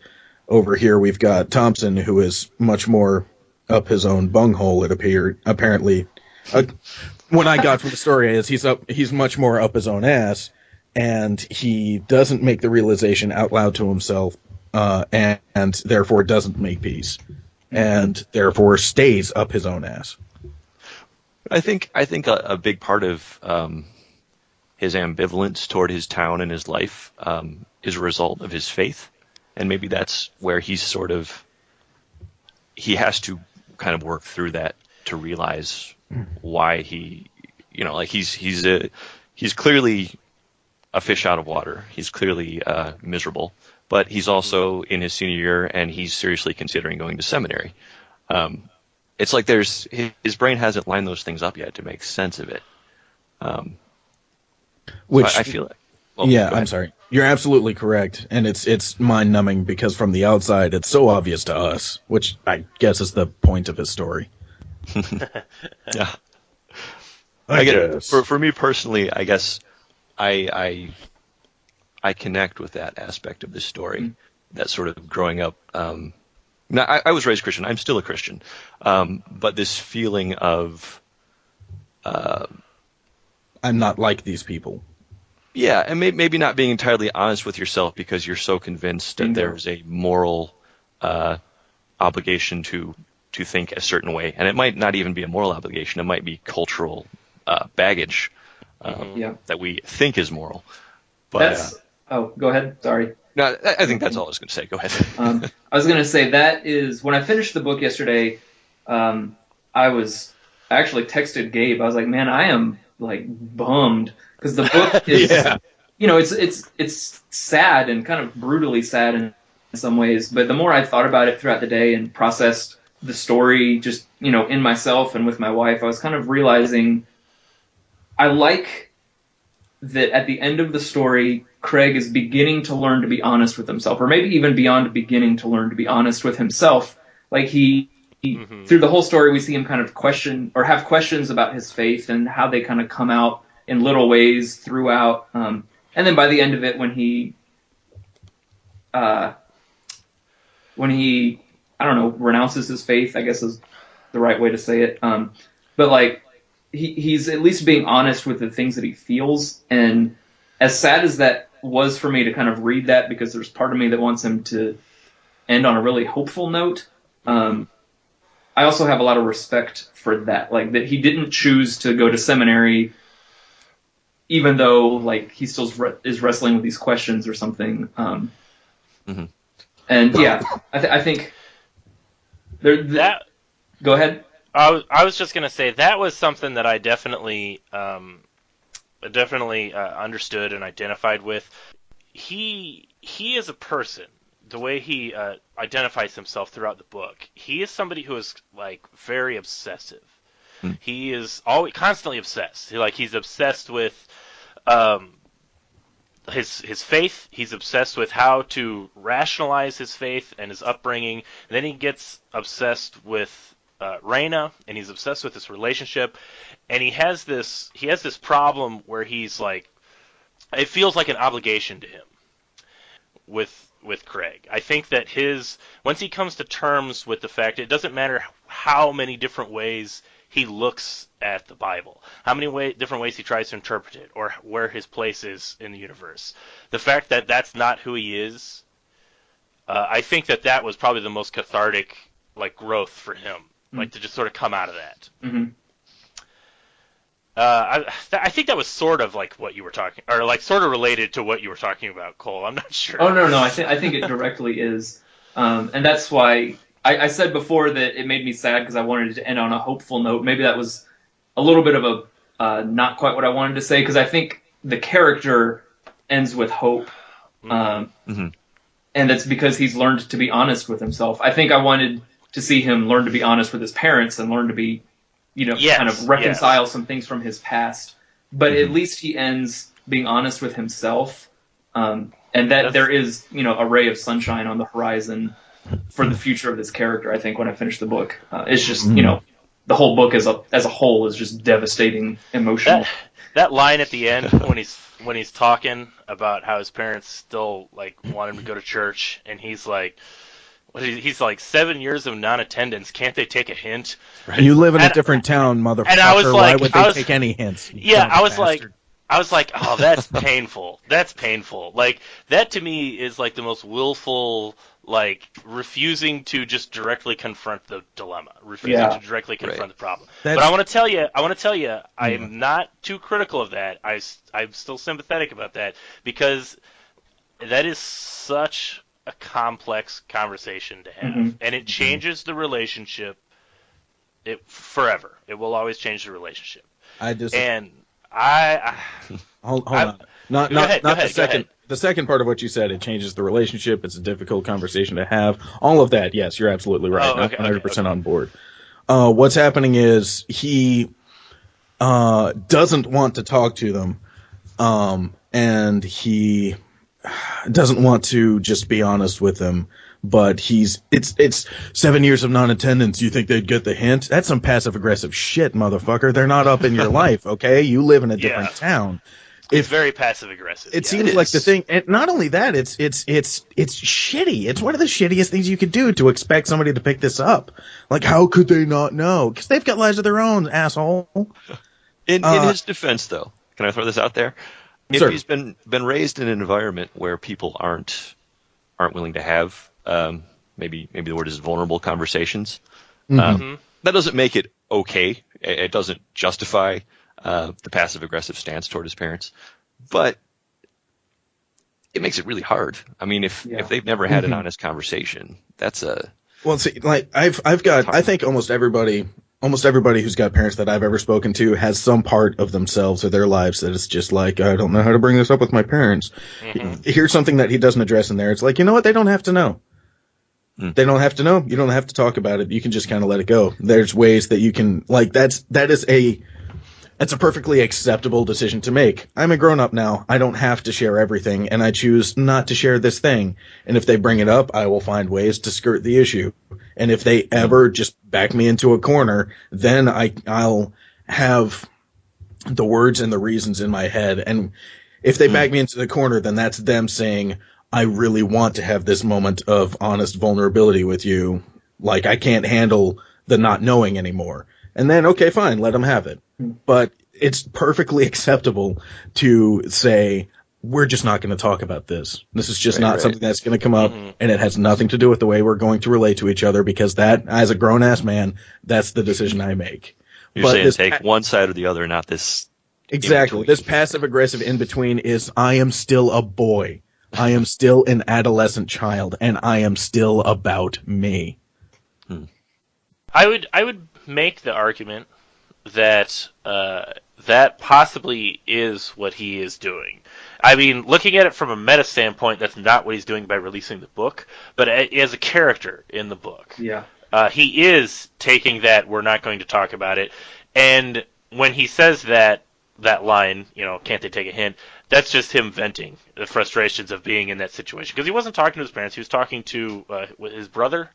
over here we've got Thompson, who is much more up his own bunghole. It appeared apparently. What I got from the story is he's much more up his own ass, and he doesn't make the realization out loud to himself. And therefore doesn't make peace, and therefore stays up his own ass. I think a big part of his ambivalence toward his town and his life is a result of his faith, and maybe that's where he has to kind of work through that to realize why he's clearly a fish out of water. He's clearly miserable. But he's also in his senior year, and he's seriously considering going to seminary. It's like his brain hasn't lined those things up yet to make sense of it. Which I feel like. I'm sorry. You're absolutely correct, and it's mind-numbing because from the outside it's so obvious to us, which I guess is the point of his story. Yeah. I guess. For me personally, I guess I connect with that aspect of this story, that sort of growing up. Now, I was raised Christian. I'm still a Christian. But this feeling of... I'm not like these people. Yeah, and maybe not being entirely honest with yourself because you're so convinced that there's a moral obligation to think a certain way, and it might not even be a moral obligation. It might be cultural baggage that we think is moral. But go ahead. Sorry. No, I think that's all I was going to say. Go ahead. I was going to say that is when I finished the book yesterday. I actually texted Gabe. I was like, man, I am like bummed because the book is, it's sad and kind of brutally sad in some ways. But the more I thought about it throughout the day and processed the story, just in myself and with my wife, I was kind of realizing I like that at the end of the story, Craig is beginning to learn to be honest with himself, or maybe even beyond beginning to learn to be honest with himself. Like through the whole story, we see him kind of question or have questions about his faith and how they kind of come out in little ways throughout. And then by the end of it, when he renounces his faith, I guess is the right way to say it. But like he's at least being honest with the things that he feels. And as sad as that was for me to kind of read that, because there's part of me that wants him to end on a really hopeful note. I also have a lot of respect for that, like that he didn't choose to go to seminary, even though like he still is wrestling with these questions or something. And yeah, I think that. Go ahead. I was just gonna say that was something that I definitely understood and identified with. He is a person. The way he identifies himself throughout the book, he is somebody who is like very obsessive. He is always constantly obsessed. He's obsessed with his faith. He's obsessed with how to rationalize his faith and his upbringing. And then he gets obsessed with Raina, and he's obsessed with this relationship. And he has this problem where he's like, it feels like an obligation to him with Craig. I think that once he comes to terms with the fact it doesn't matter how many different ways he looks at the Bible, how many different ways he tries to interpret it, or where his place is in the universe, the fact that that's not who he is, I think that was probably the most cathartic like growth for him, like to just sort of come out of that. I think that was sort of like what you were talking, or like sort of related to what you were talking about, Cole. I'm not sure. Oh no, I think it directly is, and that's why I said before that it made me sad because I wanted it to end on a hopeful note. Maybe that was a little bit of a not quite what I wanted to say, because I think the character ends with hope, and that's because he's learned to be honest with himself. I think I wanted to see him learn to be honest with his parents and learn to be, kind of reconcile some things from his past. But at least he ends being honest with himself, and that there is, a ray of sunshine on the horizon for the future of this character. I think when I finish the book, it's just, the whole book as a whole is just devastating, emotional. That line at the end when he's talking about how his parents still like want him to go to church, and he's like, he's like 7 years of non-attendance. Can't they take a hint? Right. You live in a different town, motherfucker. And I was like, why would they take any hints? Yeah, I was like, oh, that's painful. That's painful. Like that to me is like the most willful, like refusing to just directly confront the dilemma, refusing to directly confront the problem. But I want to tell you, I am not too critical of that. I'm still sympathetic about that, because that is such a complex conversation to have, and it changes the relationship forever. It will always change the relationship. Hold on. Not the second. The second part of what you said, it changes the relationship. It's a difficult conversation to have. All of that, yes, you're absolutely right. 100% on board. What's happening is he doesn't want to talk to them, and he doesn't want to just be honest with them. But it's 7 years of non-attendance. You think they'd get the hint? That's some passive aggressive shit, motherfucker. They're not up in your life, okay? You live in a different town. It's very passive aggressive. It seems like the thing, and not only that, it's shitty. It's one of the shittiest things you could do to expect somebody to pick this up. Like, how could they not know? Because they've got lives of their own, asshole. In his defense, though, can I throw this out there? if Sure. he's been raised in an environment where people aren't willing to have maybe the word is vulnerable conversations, that doesn't make it okay. It doesn't justify the passive aggressive stance toward his parents, but it makes it really hard. I mean, if they've never had an honest conversation, that's a Well, see, like I've got, I think almost everybody who's got parents that I've ever spoken to has some part of themselves or their lives that it's just like, I don't know how to bring this up with my parents. Here's something that he doesn't address in there. It's like, you know what? They don't have to know. They don't have to know. You don't have to talk about it. You can just kind of let it go. There's ways that you can, like, that's a perfectly acceptable decision to make. I'm a grown-up now. I don't have to share everything, and I choose not to share this thing. And if they bring it up, I will find ways to skirt the issue. And if they ever just back me into a corner, then I'll have the words and the reasons in my head. And if they back me into the corner, then that's them saying, I really want to have this moment of honest vulnerability with you. Like, I can't handle the not knowing anymore. And then, okay, fine, let them have it. But it's perfectly acceptable to say, we're just not going to talk about this. This is just not something that's going to come up, and it has nothing to do with the way we're going to relate to each other, because that, as a grown-ass man, that's the decision I make. You're saying take one side or the other, not this. Exactly. This passive-aggressive in-between is, I am still a boy. I am still an adolescent child, and I am still about me. I would make the argument that that possibly is what he is doing. I mean, looking at it from a meta standpoint, that's not what he's doing by releasing the book, but as a character in the book. Yeah. He is taking that, we're not going to talk about it, and when he says that line, can't they take a hint, that's just him venting the frustrations of being in that situation. Because he wasn't talking to his parents, he was talking to his brother.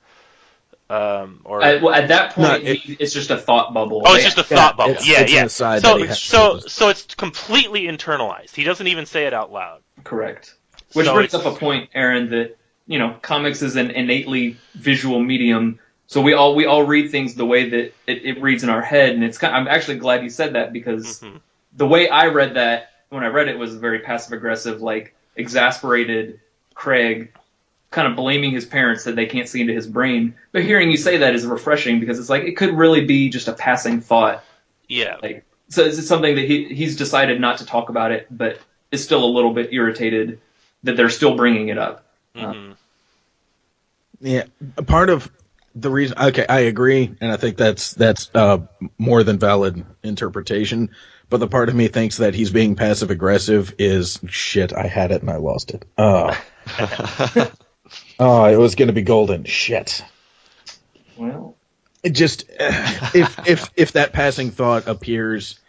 At that point, it's just a thought bubble. Oh, it's just a thought bubble. It's So it's completely internalized. He doesn't even say it out loud. Correct. Which brings up a point, Aaron, that comics is an innately visual medium. So we all read things the way that it reads in our head, and I'm actually glad you said that, because the way I read that when I read it was very passive aggressive, like exasperated Craig, kind of blaming his parents that they can't see into his brain. But hearing you say that is refreshing, because it's like it could really be just a passing thought. Yeah. So it's something that he's decided not to talk about it, but is still a little bit irritated that they're still bringing it up. Yeah, part of the reason. Okay, I agree, and I think that's more than valid interpretation. But the part of me thinks that he's being passive aggressive is shit. I had it and I lost it. Oh, it was going to be golden. Shit. Well, it just if that passing thought appears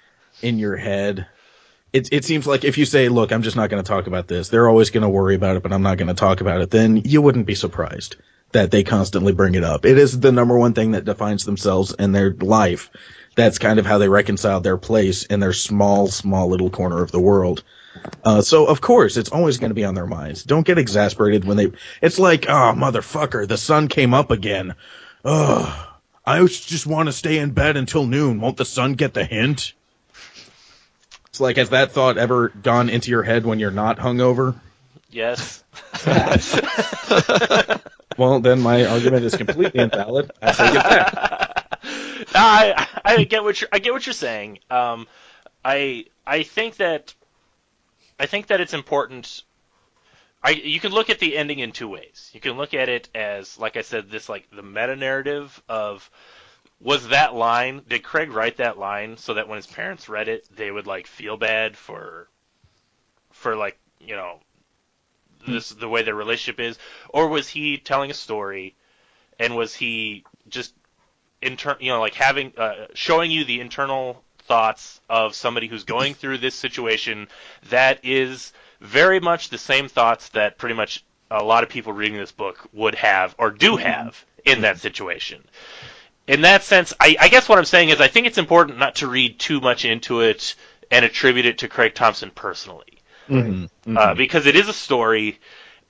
in your head, it seems like if you say, "Look, I'm just not going to talk about this. They're always going to worry about it, but I'm not going to talk about it," then you wouldn't be surprised that they constantly bring it up. It is the number one thing that defines themselves and their life. That's kind of how they reconcile their place in their small little corner of the world. So, of course, it's always going to be on their minds. Don't get exasperated when it's like, oh, motherfucker, the sun came up again. Ugh, I just want to stay in bed until noon. Won't the sun get the hint? It's like, has that thought ever gone into your head when you're not hungover? Yes. Well, then my argument is completely invalid. I take it back. I get what you're saying. I think that it's important. You can look at the ending in two ways. You can look at it as, like I said, this like the meta narrative of, was that line, did Craig write that line so that when his parents read it, they would like feel bad for like, this the way their relationship is, or was he telling a story, and was he just having showing you the internal thoughts of somebody who's going through this situation that is very much the same thoughts that pretty much a lot of people reading this book would have or do have in that situation. In that sense, I guess what I'm saying is I think it's important not to read too much into it and attribute it to Craig Thompson personally. Because it is a story,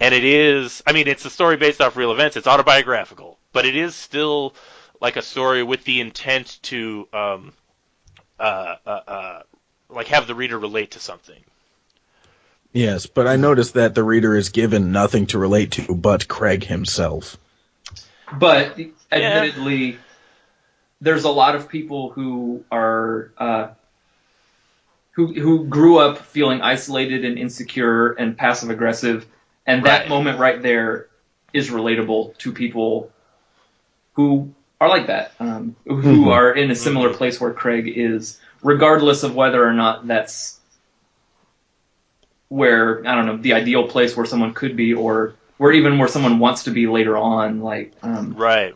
and it's a story based off real events. It's autobiographical, but it is still like a story with the intent to like have the reader relate to something. Yes, but I noticed that the reader is given nothing to relate to but Craig himself. But admittedly, there's a lot of people who are who grew up feeling isolated and insecure and passive aggressive, and that moment right there is relatable to people who are like that, who are in a similar place where Craig is, regardless of whether or not that's where, I don't know, the ideal place where someone could be, or where even where someone wants to be later on. Like, right.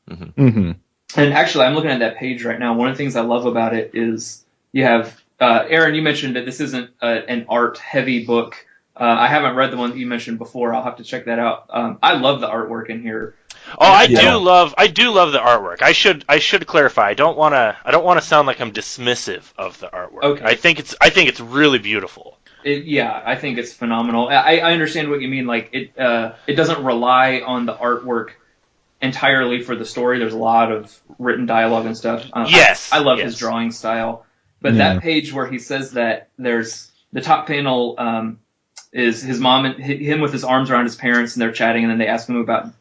And actually, I'm looking at that page right now. One of the things I love about it is you have, Aaron, you mentioned that this isn't an art-heavy book. I haven't read the one that you mentioned before. I'll have to check that out. I love the artwork in here. Oh, I do love the artwork. I should clarify. I don't want to sound like I'm dismissive of the artwork. Okay. I think it's really beautiful. I think it's phenomenal. I understand what you mean. Like it doesn't rely on the artwork entirely for the story. There's a lot of written dialogue and stuff. Yes, I love his drawing style. But that page where he says that there's the top panel is his mom and him with his arms around his parents, and they're chatting, and then they ask him about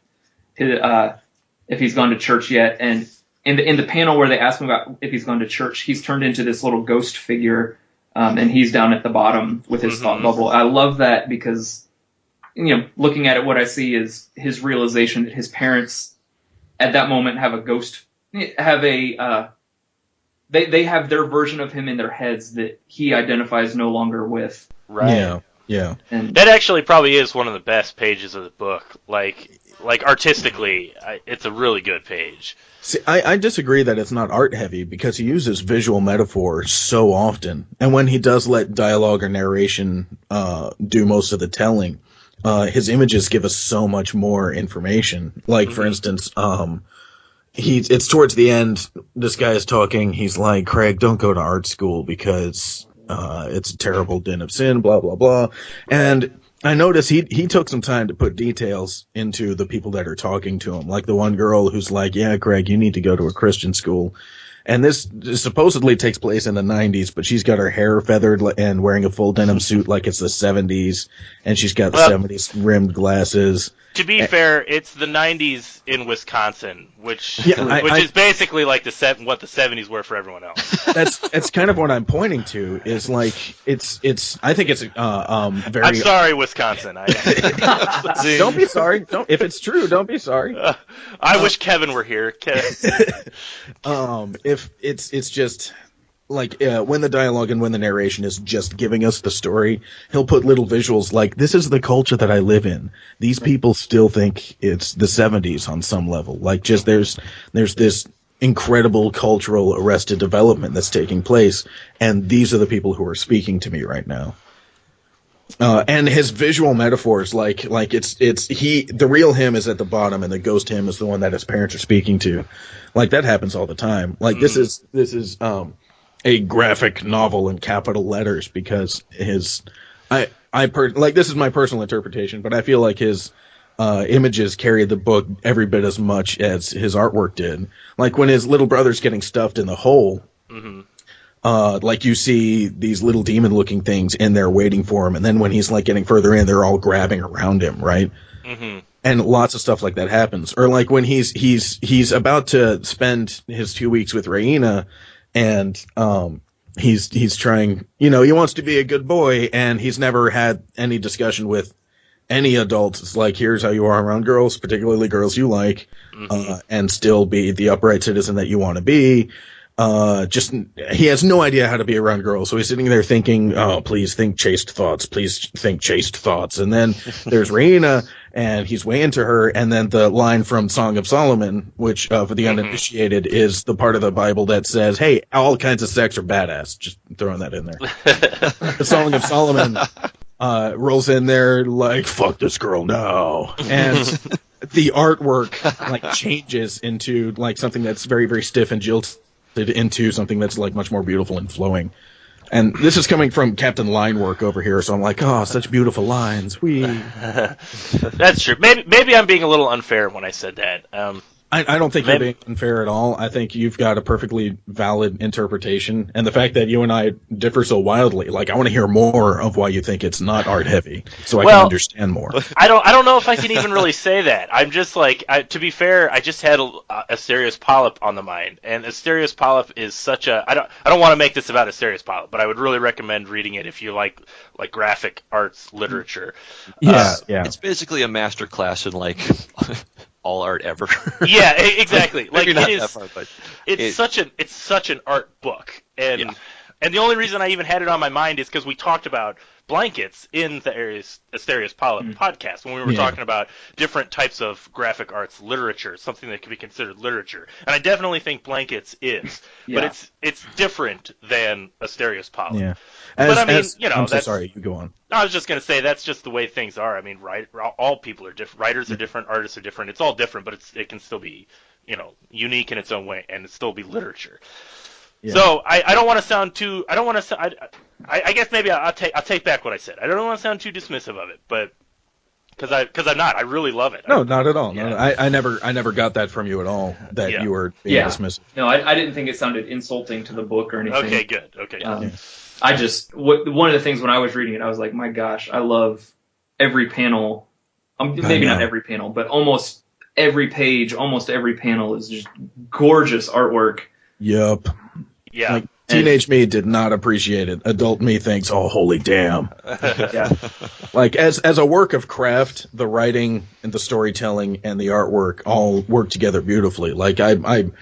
if he's gone to church yet. And in the panel where they ask him about if he's gone to church, he's turned into this little ghost figure. And he's down at the bottom with his thought bubble. I love that because, looking at it, what I see is his realization that his parents at that moment have they have their version of him in their heads that he identifies no longer with. Right. Yeah. And that actually probably is one of the best pages of the book. Like artistically, it's a really good page. See, I disagree that it's not art heavy because he uses visual metaphor so often, and when he does let dialogue or narration do most of the telling, his images give us so much more information. Like for instance, it's towards the end. This guy is talking. He's like, "Craig, don't go to art school because it's a terrible den of sin." Blah blah blah, and I noticed he took some time to put details into the people that are talking to him. Like the one girl who's like, "Yeah, Craig, you need to go to a Christian school." And this supposedly takes place in the 90s, but she's got her hair feathered and wearing a full denim suit like it's the 70s, and she's got the 70s rimmed glasses. To be fair, it's the 90s in Wisconsin, which is basically like what the 70s were for everyone else. That's kind of what I'm pointing to. Is like it's. I think it's very. I'm sorry, Wisconsin. Don't be sorry. If it's true, don't be sorry. I wish Kevin were here. If it's just. Like, when the dialogue and when the narration is just giving us the story, he'll put little visuals like, this is the culture that I live in. These people still think it's the 70s on some level. Like, just there's this incredible cultural arrested development that's taking place, and these are the people who are speaking to me right now. And his visual metaphors, like the real him is at the bottom and the ghost him is the one that his parents are speaking to. Like, that happens all the time. Like, this is a graphic novel in capital letters because this is my personal interpretation, but I feel like his images carry the book every bit as much as his artwork did. Like when his little brother's getting stuffed in the hole, like you see these little demon looking things in there waiting for him, and then when he's like getting further in, they're all grabbing around him, right? And lots of stuff like that happens. Or like when he's about to spend his 2 weeks with Raina, and he's trying, he wants to be a good boy, and he's never had any discussion with any adults. It's like, here's how you are around girls, particularly girls you like, and still be the upright citizen that you want to be. He has no idea how to be around girls, so he's sitting there thinking, oh, please think chaste thoughts, and then there's Raina, and he's way into her, and then the line from Song of Solomon, which for the uninitiated is the part of the Bible that says, hey, all kinds of sex are badass, just throwing that in there. The Song of Solomon rolls in there like, fuck this girl now, and the artwork like changes into like something that's very, very stiff and jilted into something that's like much more beautiful and flowing. And this is coming from Captain Line Work over here, so I'm like, oh, such beautiful lines. That's true. Maybe I'm being a little unfair when I said that. I don't think you're being unfair at all. I think you've got a perfectly valid interpretation, and the fact that you and I differ so wildly, like I want to hear more of why you think it's not art heavy, so I can understand more. I don't know if I can even really say that. I'm just like, to be fair, I just had Asterios Polyp on the mind, and Asterios Polyp is such a. I don't want to make this about Asterios Polyp, but I would really recommend reading it if you like graphic arts literature. Yeah. It's basically a master class in like. All art ever. Yeah, exactly. Like Maybe not it is. That far, but it's such an art book, and the only reason I even had it on my mind is because we talked about blankets in the Asterios Polyp podcast when we were talking about different types of graphic arts literature, something that could be considered literature, and I definitely think blankets is, but it's different than Asterios Polyp. Yeah. But I mean, I'm so sorry. You go on. I was just going to say that's just the way things are. I mean, all people are different. Writers are different. Artists are different. It's all different, but it can still be, unique in its own way, and it still be literature. Yeah. So I don't want to sound too. I don't want to. I guess maybe I'll take back what I said. I don't want to sound too dismissive of it, but because I'm not. I really love it. No, not at all. Yeah. No, I never got that from you at all. That you were being dismissive. No, I didn't think it sounded insulting to the book or anything. Okay, good. Okay. I just one of the things when I was reading it, I was like, my gosh, I love every panel. Maybe not every panel, but almost every page, almost every panel is just gorgeous artwork. Yep. Yeah. Like, teenage me did not appreciate it. Adult me thinks, oh, holy damn. Yeah. Like as a work of craft, the writing and the storytelling and the artwork all work together beautifully. Like I'm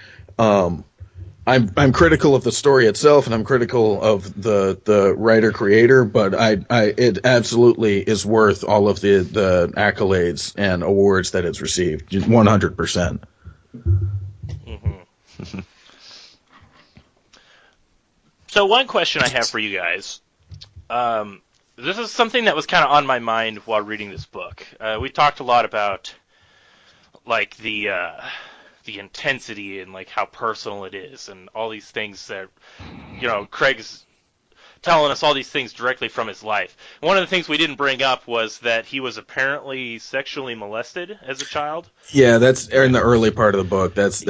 critical of the story itself, and I'm critical of the writer creator, but it absolutely is worth all of the accolades and awards that it's received, 100%. Mm-hmm. So one question I have for you guys, this is something that was kind of on my mind while reading this book. We talked a lot about like the intensity and like how personal it is and all these things that, Craig's telling us all these things directly from his life. One of the things we didn't bring up was that he was apparently sexually molested as a child. Yeah, that's in the early part of the book. That's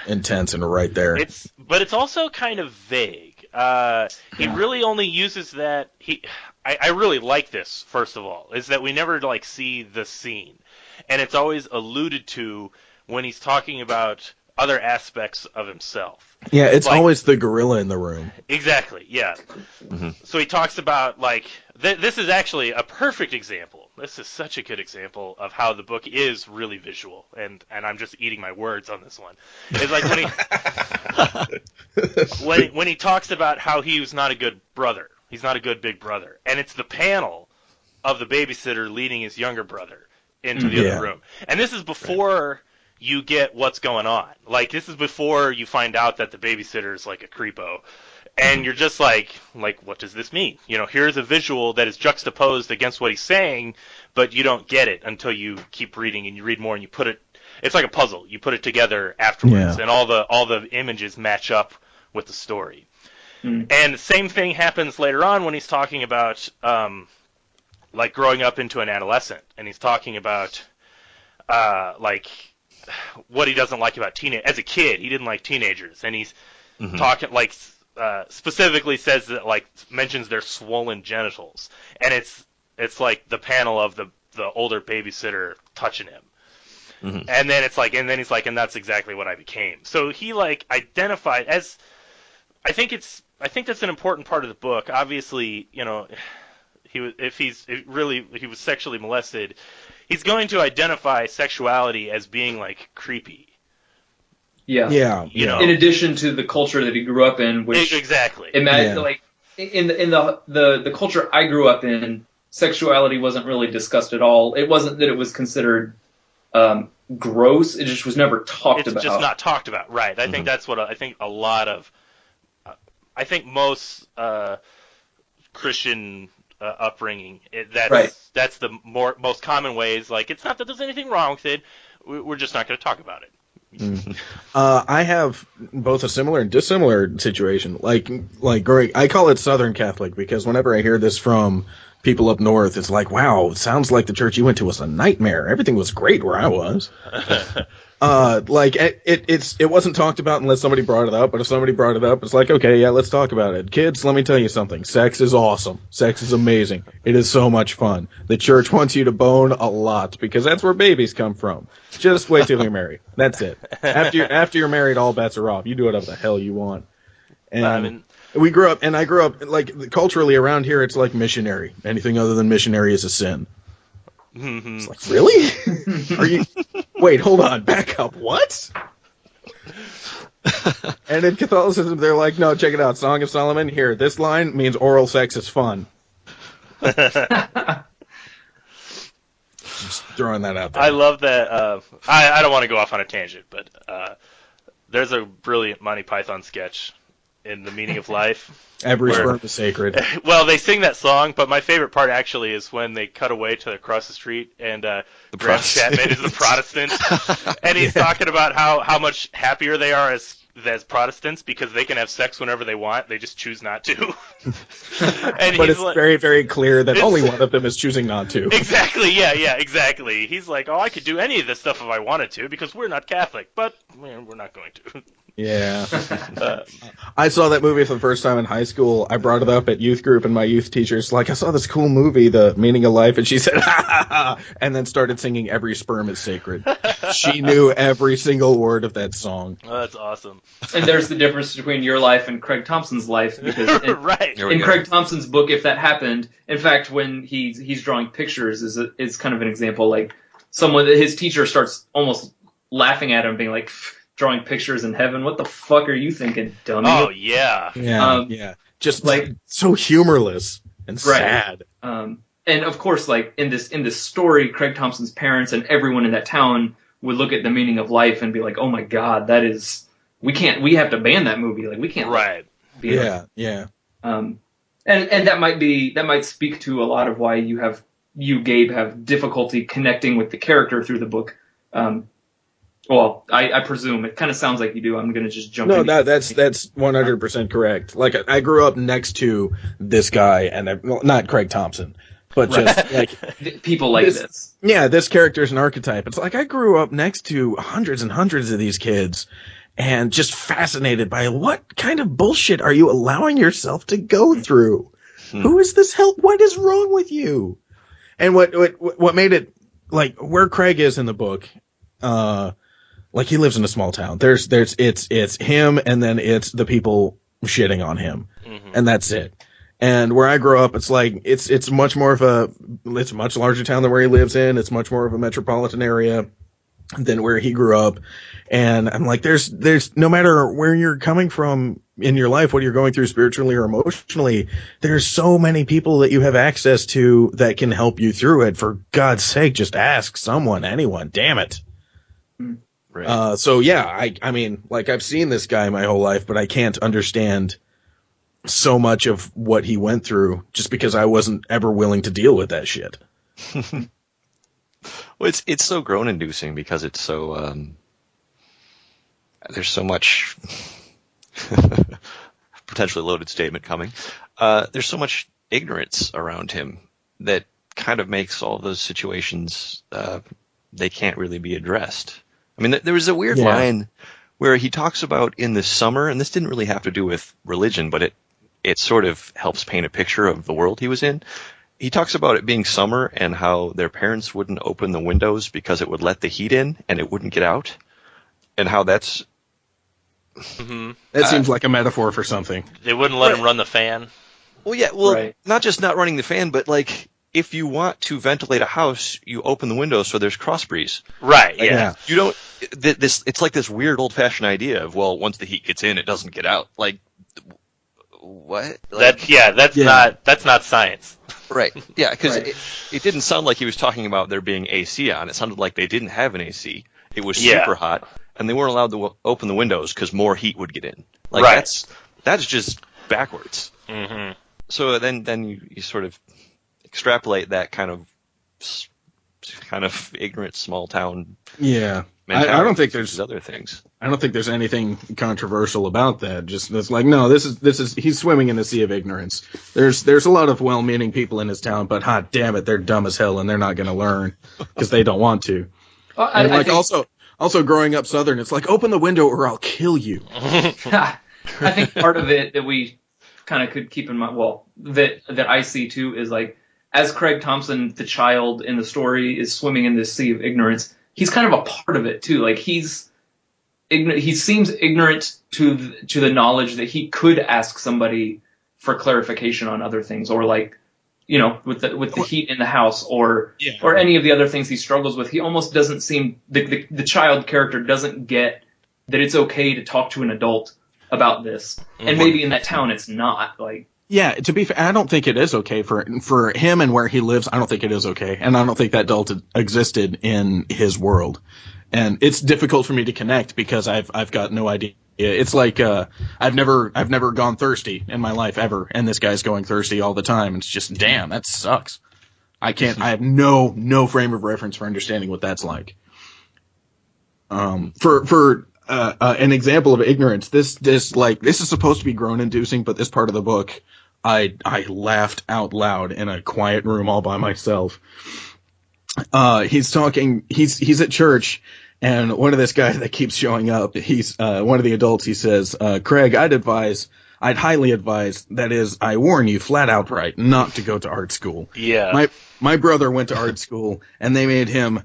intense and right there. But it's also kind of vague. He really only uses that. I really like this, first of all, is that we never like see the scene. And it's always alluded to when he's talking about other aspects of himself. Yeah, it's like, always the gorilla in the room. Exactly, yeah. Mm-hmm. So he talks about, like, this is actually a perfect example. This is such a good example of how the book is really visual, and I'm just eating my words on this one. It's like when he talks about how he was not a good brother. He's not a good big brother. And it's the panel of the babysitter leading his younger brother into the other room. And this is before you get what's going on. Like, this is before you find out that the babysitter is like a creepo. And you're just like, what does this mean? Here's a visual that is juxtaposed against what he's saying, but you don't get it until you keep reading and you read more and you put it. It's like a puzzle. You put it together afterwards, and all the images match up with the story. Mm. And the same thing happens later on when he's talking about like growing up into an adolescent, and he's talking about like what he doesn't like about teenage. As a kid, he didn't like teenagers, and he's talking like. Specifically says that, like, mentions their swollen genitals, and it's like the panel of the older babysitter touching him, and then it's like, and then he's like, and that's exactly what I became. So he like identified as, I think that's an important part of the book. Obviously, if he was sexually molested, he's going to identify sexuality as being like creepy. Yeah. In addition to the culture that he grew up in, which exactly, like in the culture I grew up in, sexuality wasn't really discussed at all. It wasn't that it was considered gross. It just was never talked about. It's just not talked about, right? I think that's what I think a lot of. I think most Christian upbringing. That's the most common ways. Like, it's not that there's anything wrong with it. We're just not going to talk about it. I have both a similar and dissimilar situation. Like growing, I call it Southern Catholic because whenever I hear this from people up north, it's like, wow, it sounds like the church you went to was a nightmare. Everything was great where I was. Like it wasn't talked about unless somebody brought it up, but if somebody brought it up, it's like, okay, yeah, let's talk about it. Kids, let me tell you something. Sex is awesome. Sex is amazing. It is so much fun. The church wants you to bone a lot because that's where babies come from. Just wait till you're married. That's it. After you're married, all bets are off. You do whatever the hell you want. And I grew up like culturally around here. It's like missionary. Anything other than missionary is a sin. Mm-hmm. It's like, really? Are you? Wait, hold on, back up. What? And in Catholicism, they're like, no, check it out. Song of Solomon. Here, this line means oral sex is fun. Just throwing that out there. I love that. I don't want to go off on a tangent, but there's a brilliant Monty Python sketch in The Meaning of Life. Every sperm is sacred. Well, they sing that song, but my favorite part actually is when they cut away to across the street and Graham Chapman is the Protestant, and he's talking about how much happier they are as Protestants because they can have sex whenever they want. They just choose not to. But it's very, very clear that only one of them is choosing not to. Exactly. Yeah, exactly. He's like, oh, I could do any of this stuff if I wanted to because we're not Catholic, but we're not going to. Yeah. I saw that movie for the first time in high school. I brought it up at youth group, and my youth teacher's like, I saw this cool movie, The Meaning of Life, and she said, ha, ha, ha, and then started singing Every Sperm is Sacred. She knew every single word of that song. Oh, that's awesome. And there's the difference between your life and Craig Thompson's life, because in Craig Thompson's book, if that happened, in fact, when he's drawing pictures, is kind of an example, like his teacher starts almost laughing at him, being like, drawing pictures in heaven. What the fuck are you thinking, dummy? Oh, yeah. Yeah. Just like so humorless and sad. And of course, like in this story, Craig Thompson's parents and everyone in that town would look at The Meaning of Life and be like, "Oh my God, we have to ban that movie. Like we can't." Right. Yeah. And that might speak to a lot of why Gabe, have difficulty connecting with the character through the book. Well, I presume it kind of sounds like you do. I'm going to just jump in. No, that's 100% correct. Like I grew up next to this guy, and not Craig Thompson, but just like people like this. Yeah, this character is an archetype. It's like I grew up next to hundreds and hundreds of these kids, and just fascinated by what kind of bullshit are you allowing yourself to go through? Who is this help? What is wrong with you? And what made it like where Craig is in the book. Like he lives in a small town. It's him, and then it's the people shitting on him, and that's it. And where I grew up, it's like it's much more of it's a much larger town than where he lives in. It's much more of a metropolitan area than where he grew up. And I'm like, there's no matter where you're coming from in your life, what you're going through spiritually or emotionally, there's so many people that you have access to that can help you through it. For God's sake, just ask someone, anyone. Damn it. Right. So yeah, I mean, like I've seen this guy my whole life, but I can't understand so much of what he went through just because I wasn't ever willing to deal with that shit. Well, it's so groan-inducing because it's so there's so much potentially loaded statement coming. There's so much ignorance around him that kind of makes all those situations they can't really be addressed. I mean, there was a weird line where he talks about in the summer, and this didn't really have to do with religion, but it sort of helps paint a picture of the world he was in. He talks about it being summer and how their parents wouldn't open the windows because it would let the heat in and it wouldn't get out, and how that's... That seems like a metaphor for something. They wouldn't let him run the fan. Well, yeah, not just not running the fan, but like... If you want to ventilate a house, you open the window so there's cross breeze. Right, yeah. You don't. It's like this weird old-fashioned idea of, well, once the heat gets in, it doesn't get out. Like, what? Like, that's not science. Right. Yeah, because it didn't sound like he was talking about there being AC on. It sounded like they didn't have an AC. It was super hot, and they weren't allowed to open the windows because more heat would get in. Like that's just backwards. Mm-hmm. So then you sort of extrapolate that kind of ignorant small town I don't think there's other things. I don't think there's anything controversial about that. Just it's like, no, this is he's swimming in the sea of ignorance. There's a lot of well-meaning people in his town, but hot damn it, they're dumb as hell and they're not going to learn because they don't want to. I think, also growing up Southern, it's like, open the window or I'll kill you. I think part of it that we kind of could keep in mind, well, that I see too, is like, as Craig Thompson, the child in the story, is swimming in this sea of ignorance, he's kind of a part of it too. Like he seems ignorant to the knowledge that he could ask somebody for clarification on other things, or like, you know, with the heat in the house, or any of the other things he struggles with. He almost doesn't seem, the child character doesn't get that it's okay to talk to an adult about this, and maybe in that town it's not. Like, yeah, to be fair, I don't think it is okay for him and where he lives. I don't think it is okay, and I don't think that adult existed in his world, and it's difficult for me to connect because I've got no idea. It's like I've never gone thirsty in my life ever, and this guy's going thirsty all the time. It's just, damn, that sucks. I have no frame of reference for understanding what that's like. For an example of ignorance, this is supposed to be groan-inducing, but this part of the book, I laughed out loud in a quiet room all by myself. He's at church, and one of this guy that keeps showing up, he's one of the adults. He says, Craig, I'd highly advise, that is, I warn you flat outright, not to go to art school. Yeah. My brother went to art school, and they made him,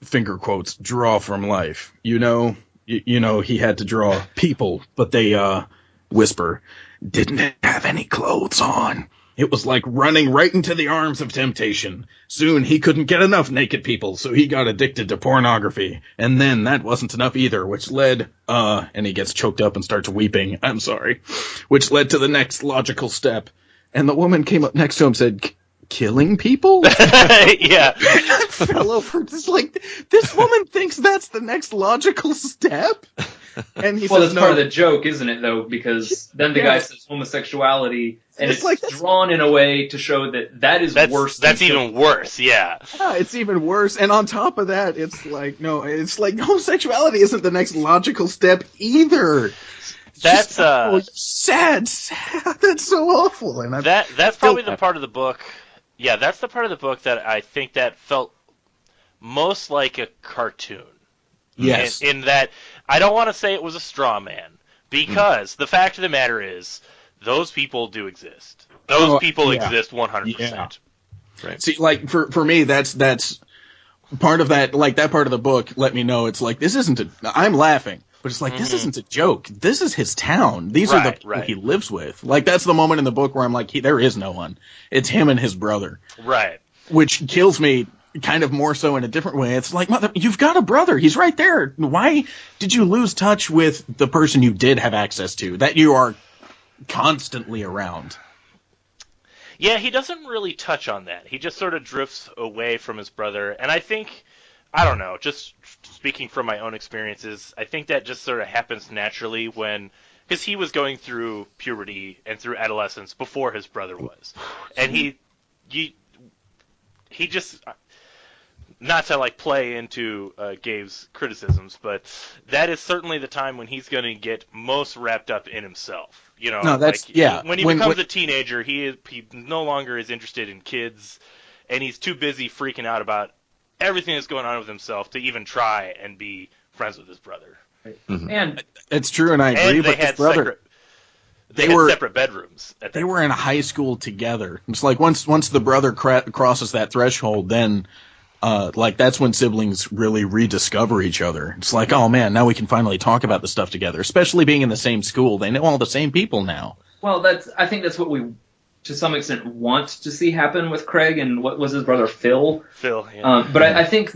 finger quotes, draw from life. You know, he had to draw people, but they, whisper, didn't have any clothes on. It was like running right into the arms of temptation. Soon he couldn't get enough naked people, so he got addicted to pornography. And then that wasn't enough either, which led, and he gets choked up and starts weeping. I'm sorry. Which led to the next logical step. And the woman came up next to him and said, killing people? Yeah. I fell over. Just like, this woman thinks that's the next logical step? And he says, that's part of the joke, isn't it, though? Because then the guy says homosexuality, and it's like drawn in a way to show that is worse. That's even worse, yeah. Yeah, it's even worse. And on top of that, it's like homosexuality isn't the next logical step either. That's sad. That's so awful. And that's probably the part of the book. Yeah, that's the part of the book that I think that felt most like a cartoon. Yes. In that, I don't want to say it was a straw man, because the fact of the matter is, those people do exist. Those people exist 100%. Yeah. Right. See, like, for me, that's part of that, like, that part of the book let me know it's like, this isn't I'm laughing, but it's like, this isn't a joke. This is his town. These are the people he lives with. Like, that's the moment in the book where I'm like, there is no one. It's him and his brother. Right. Which kills me kind of more so in a different way. It's like, mother, you've got a brother. He's right there. Why did you lose touch with the person you did have access to, that you are constantly around? Yeah, he doesn't really touch on that. He just sort of drifts away from his brother. And I think, I don't know, just speaking from my own experiences, I think that just sort of happens naturally because he was going through puberty and through adolescence before his brother was. And he just, not to like play into Gabe's criticisms, but that is certainly the time when he's going to get most wrapped up in himself. You know, no, that's when he becomes a teenager, he no longer is interested in kids, and he's too busy freaking out about everything that's going on with himself to even try and be friends with his brother. Mm-hmm. And it's true, and I agree. But his brother, they had separate bedrooms. They were in high school together. It's like once the brother crosses that threshold, then that's when siblings really rediscover each other. It's like, oh man, now we can finally talk about the stuff together. Especially being in the same school, they know all the same people now. Well, I think that's what we, to some extent, want to see happen with Craig and what was his brother Phil. Yeah. But I think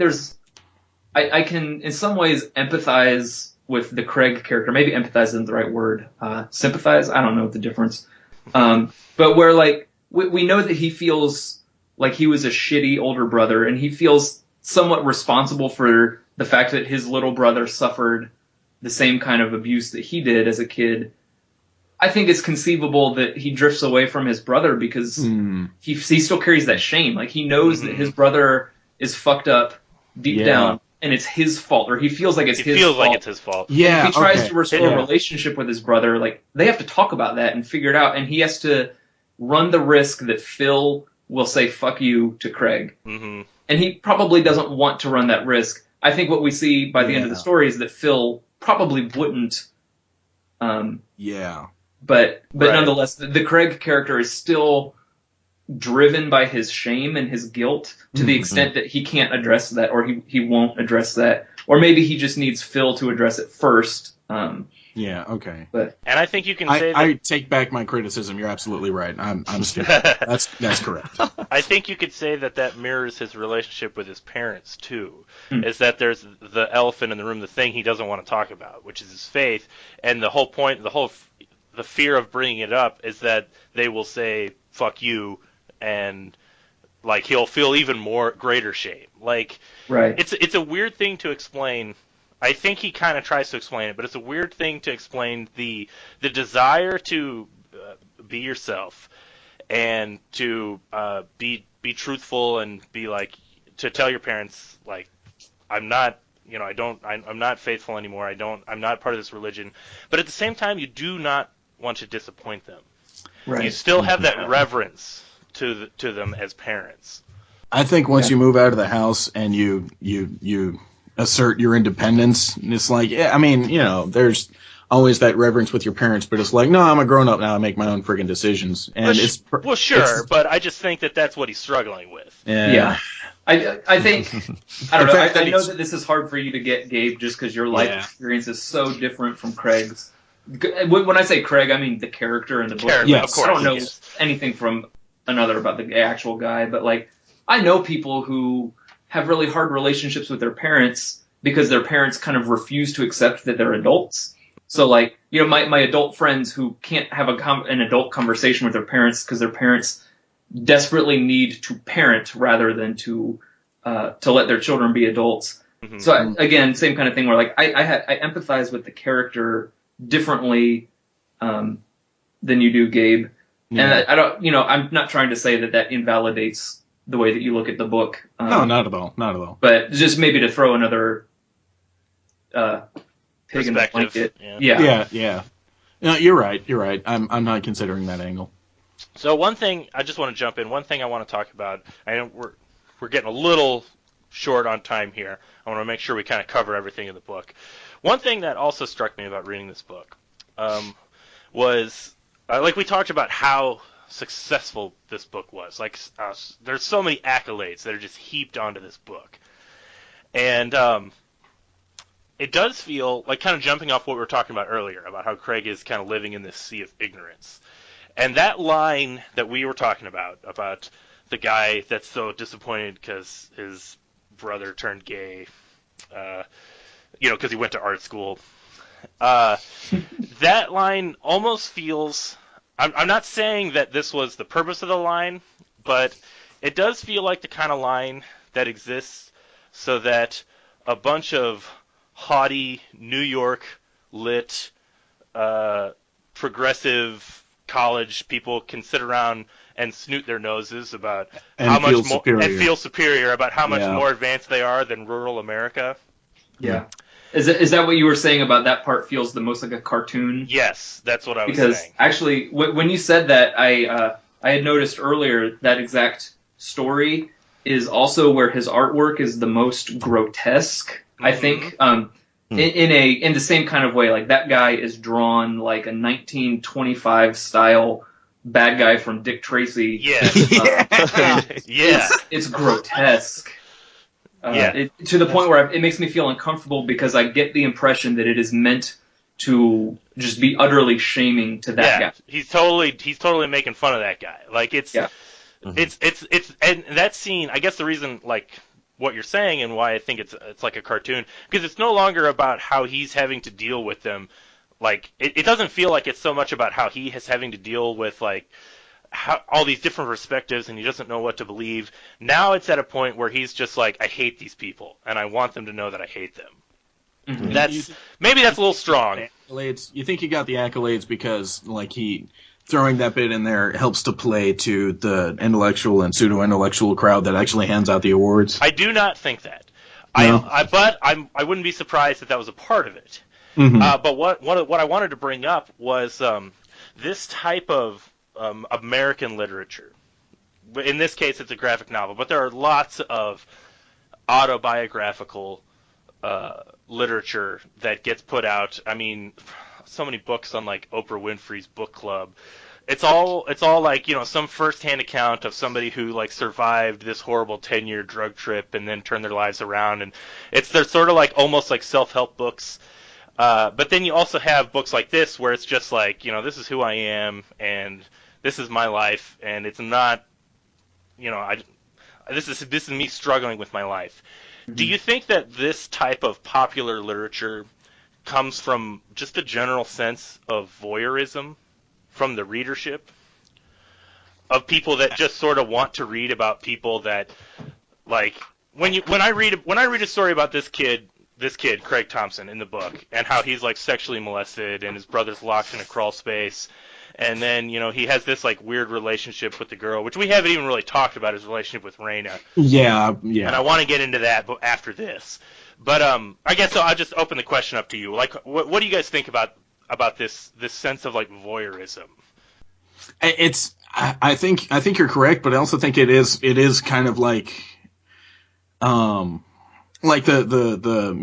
I can in some ways empathize with the Craig character. Maybe empathize isn't the right word. Sympathize. I don't know the difference. But where like we know that he feels like he was a shitty older brother, and he feels somewhat responsible for the fact that his little brother suffered the same kind of abuse that he did as a kid. I think it's conceivable that he drifts away from his brother because he still carries that shame. Like, he knows that his brother is fucked up deep down, and it's his fault, or he feels like it's his fault. He feels like it's his fault. Yeah. If he tries to restore a relationship with his brother, like, they have to talk about that and figure it out, and he has to run the risk that Phil will say "fuck you" to Craig, and he probably doesn't want to run that risk. I think what we see by the end of the story is that Phil probably wouldn't. But nonetheless, the Craig character is still driven by his shame and his guilt to the extent that he can't address that, or he won't address that, or maybe he just needs Phil to address it first. But and I think you can say that I take back my criticism. You're absolutely right. I'm stupid. That's correct. I think you could say that mirrors his relationship with his parents too. Is that there's the elephant in the room, the thing he doesn't want to talk about, which is his faith, and the whole point, the fear of bringing it up is that they will say "fuck you," and like he'll feel even more greater shame. Like, it's a weird thing to explain. I think he kind of tries to explain it, but it's a weird thing to explain the desire to be yourself and to be truthful and be like, to tell your parents, like, I'm not faithful anymore. I'm not part of this religion. But at the same time, you do not want to disappoint them. Right. You still have that reverence to them as parents. I think once you move out of the house and you assert your independence, and it's like, there's always that reverence with your parents, but it's like, no, I'm a grown up now. I make my own friggin' decisions, and but I just think that's what he's struggling with. Yeah. I think I don't know. I know that this is hard for you to get, Gabe, just because your life experience is so different from Craig's. When I say Craig, I mean the character in the book. Of course. I don't know anything from another about the actual guy, but like, I know people who have really hard relationships with their parents because their parents kind of refuse to accept that they're adults. So like, my adult friends who can't have an adult conversation with their parents because their parents desperately need to parent rather than to let their children be adults. So again, same kind of thing where like I empathize with the character differently than you do, Gabe. And I don't, I'm not trying to say that invalidates the way that you look at the book. No, not at all. Not at all. But just maybe to throw another pig in the blanket. Yeah. No, you're right. I'm not considering that angle. So one thing, I just want to jump in. One thing I want to talk about, I know we're getting a little short on time here. I want to make sure we kind of cover everything in the book. One thing that also struck me about reading this book was, like we talked about how successful this book was. Like, there's so many accolades that are just heaped onto this book. And it does feel like, kind of jumping off what we were talking about earlier, about how Craig is kind of living in this sea of ignorance. And that line that we were talking about the guy that's so disappointed because his brother turned gay, because he went to art school. That line almost feels... I'm not saying that this was the purpose of the line, but it does feel like the kind of line that exists so that a bunch of haughty, New York lit, progressive college people can sit around and snoot their noses about how much more and feel superior about how much more advanced they are than rural America. Yeah. Is that what you were saying about that part feels the most like a cartoon? Yes, that's what I was saying. Because actually, when you said that, I had noticed earlier that exact story is also where his artwork is the most grotesque. I think in the same kind of way, like that guy is drawn like a 1925 style bad guy from Dick Tracy. Yes. It's grotesque. To the point where it makes me feel uncomfortable because I get the impression that it is meant to just be utterly shaming to that guy. He's totally making fun of that guy. Like it's and that scene, I guess the reason, like what you're saying and why I think it's like a cartoon, because it's no longer about how he's having to deal with them. Like it doesn't feel like it's so much about how he is having to deal with like all these different perspectives and he doesn't know what to believe. Now it's at a point where he's just like, I hate these people and I want them to know that I hate them. Mm-hmm. Maybe that's a little strong. You think he got the accolades because like he throwing that bit in there helps to play to the intellectual and pseudo-intellectual crowd that actually hands out the awards? I do not think that. No. I wouldn't be surprised if that was a part of it. Mm-hmm. But what I wanted to bring up was this type of American literature. In this case, it's a graphic novel, but there are lots of autobiographical literature that gets put out. I mean, so many books on like Oprah Winfrey's book club. It's all like, some first-hand account of somebody who like survived this horrible 10-year drug trip and then turned their lives around, and they're sort of like almost like self-help books. But then you also have books like this where it's just like, this is who I am and this is my life, and it's not, this is me struggling with my life. Mm-hmm. Do you think that this type of popular literature comes from just a general sense of voyeurism from the readership, of people that just sort of want to read about people that, like, when I read a story about this kid Craig Thompson in the book, and how he's like sexually molested and his brother's locked in a crawl space, and then he has this like weird relationship with the girl, which we haven't even really talked about, his relationship with Raina. Yeah. And I want to get into that after this. But I guess I'll just open the question up to you. Like, what do you guys think about this sense of like voyeurism? I think you're correct, but I also think it is kind of like the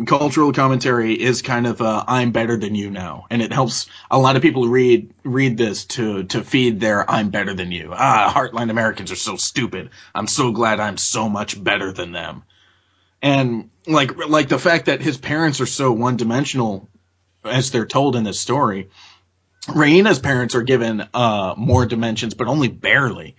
cultural commentary is kind of I'm better than you now, and it helps a lot of people read this to feed their I'm better than you. Heartland Americans are so stupid. I'm so glad I'm so much better than them. And like the fact that his parents are so one-dimensional as they're told in this story. Raina's parents are given more dimensions, but only barely.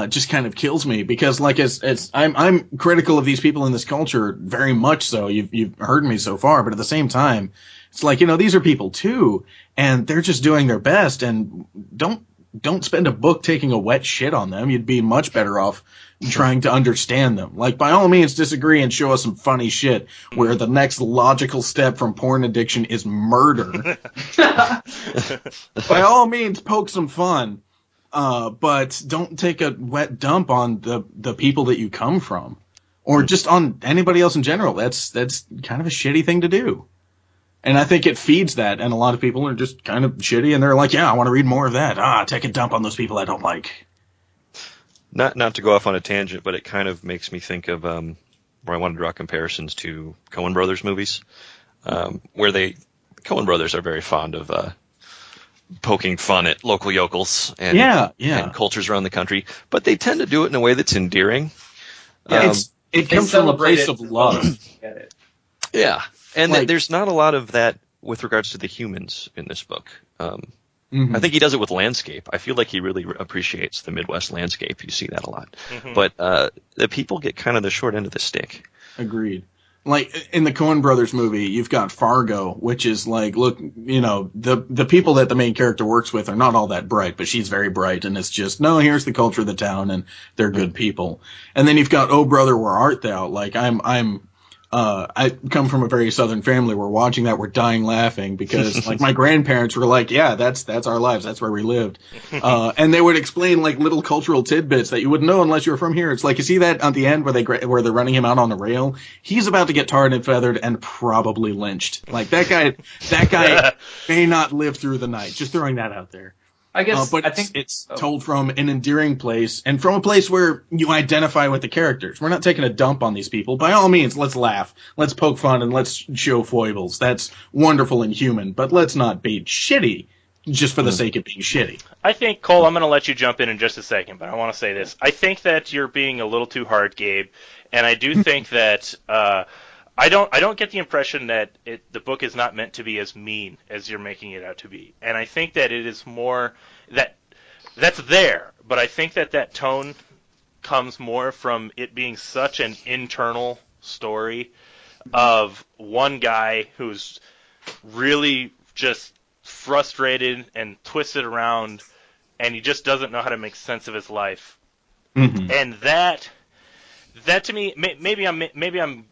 Just kind of kills me because, like, as I'm critical of these people in this culture, very much so. You've heard me so far, but at the same time, it's like, these are people too, and they're just doing their best. And don't spend a book taking a wet shit on them. You'd be much better off trying to understand them. Like, by all means, disagree and show us some funny shit where the next logical step from porn addiction is murder. By all means, poke some fun. But don't take a wet dump on the people that you come from, or just on anybody else in general. That's kind of a shitty thing to do. And I think it feeds that, and a lot of people are just kind of shitty, and they're like, yeah, I want to read more of that. Take a dump on those people I don't like. Not to go off on a tangent, but it kind of makes me think of where I want to draw comparisons to Coen Brothers movies, where Coen Brothers are very fond of poking fun at local yokels and cultures around the country, but they tend to do it in a way that's endearing. It comes from a place of love. Yeah, and there's not a lot of that with regards to the humans in this book. Mm-hmm. I think he does it with landscape. I feel like he really appreciates the Midwest landscape. You see that a lot. Mm-hmm. But the people get kind of the short end of the stick. Agreed. Like, in the Coen Brothers movie, you've got Fargo, which is like, look, the people that the main character works with are not all that bright, but she's very bright, and it's just, no, here's the culture of the town, and they're good people. And then you've got Oh Brother, Where Art Thou? Like, I come from a very southern family. We're watching that, we're dying laughing because like my grandparents were like, yeah, that's our lives. That's where we lived. And they would explain like little cultural tidbits that you wouldn't know unless you were from here. It's like, you see that at the end where they're running him out on the rail? He's about to get tarred and feathered and probably lynched. Like that guy may not live through the night. Just throwing that out there. I guess, but I think it's told from an endearing place and from a place where you identify with the characters. We're not taking a dump on these people. By all means, let's laugh, let's poke fun, and let's show foibles. That's wonderful and human, but let's not be shitty just for the sake of being shitty. I think, Cole, I'm going to let you jump in just a second, but I want to say this. I think that you're being a little too hard, Gabe, and I do think that I don't get the impression that the book is not meant to be as mean as you're making it out to be. And I think that it is more that's there, but I think that tone comes more from it being such an internal story of one guy who's really just frustrated and twisted around, and he just doesn't know how to make sense of his life. Mm-hmm. And that to me, maybe I'm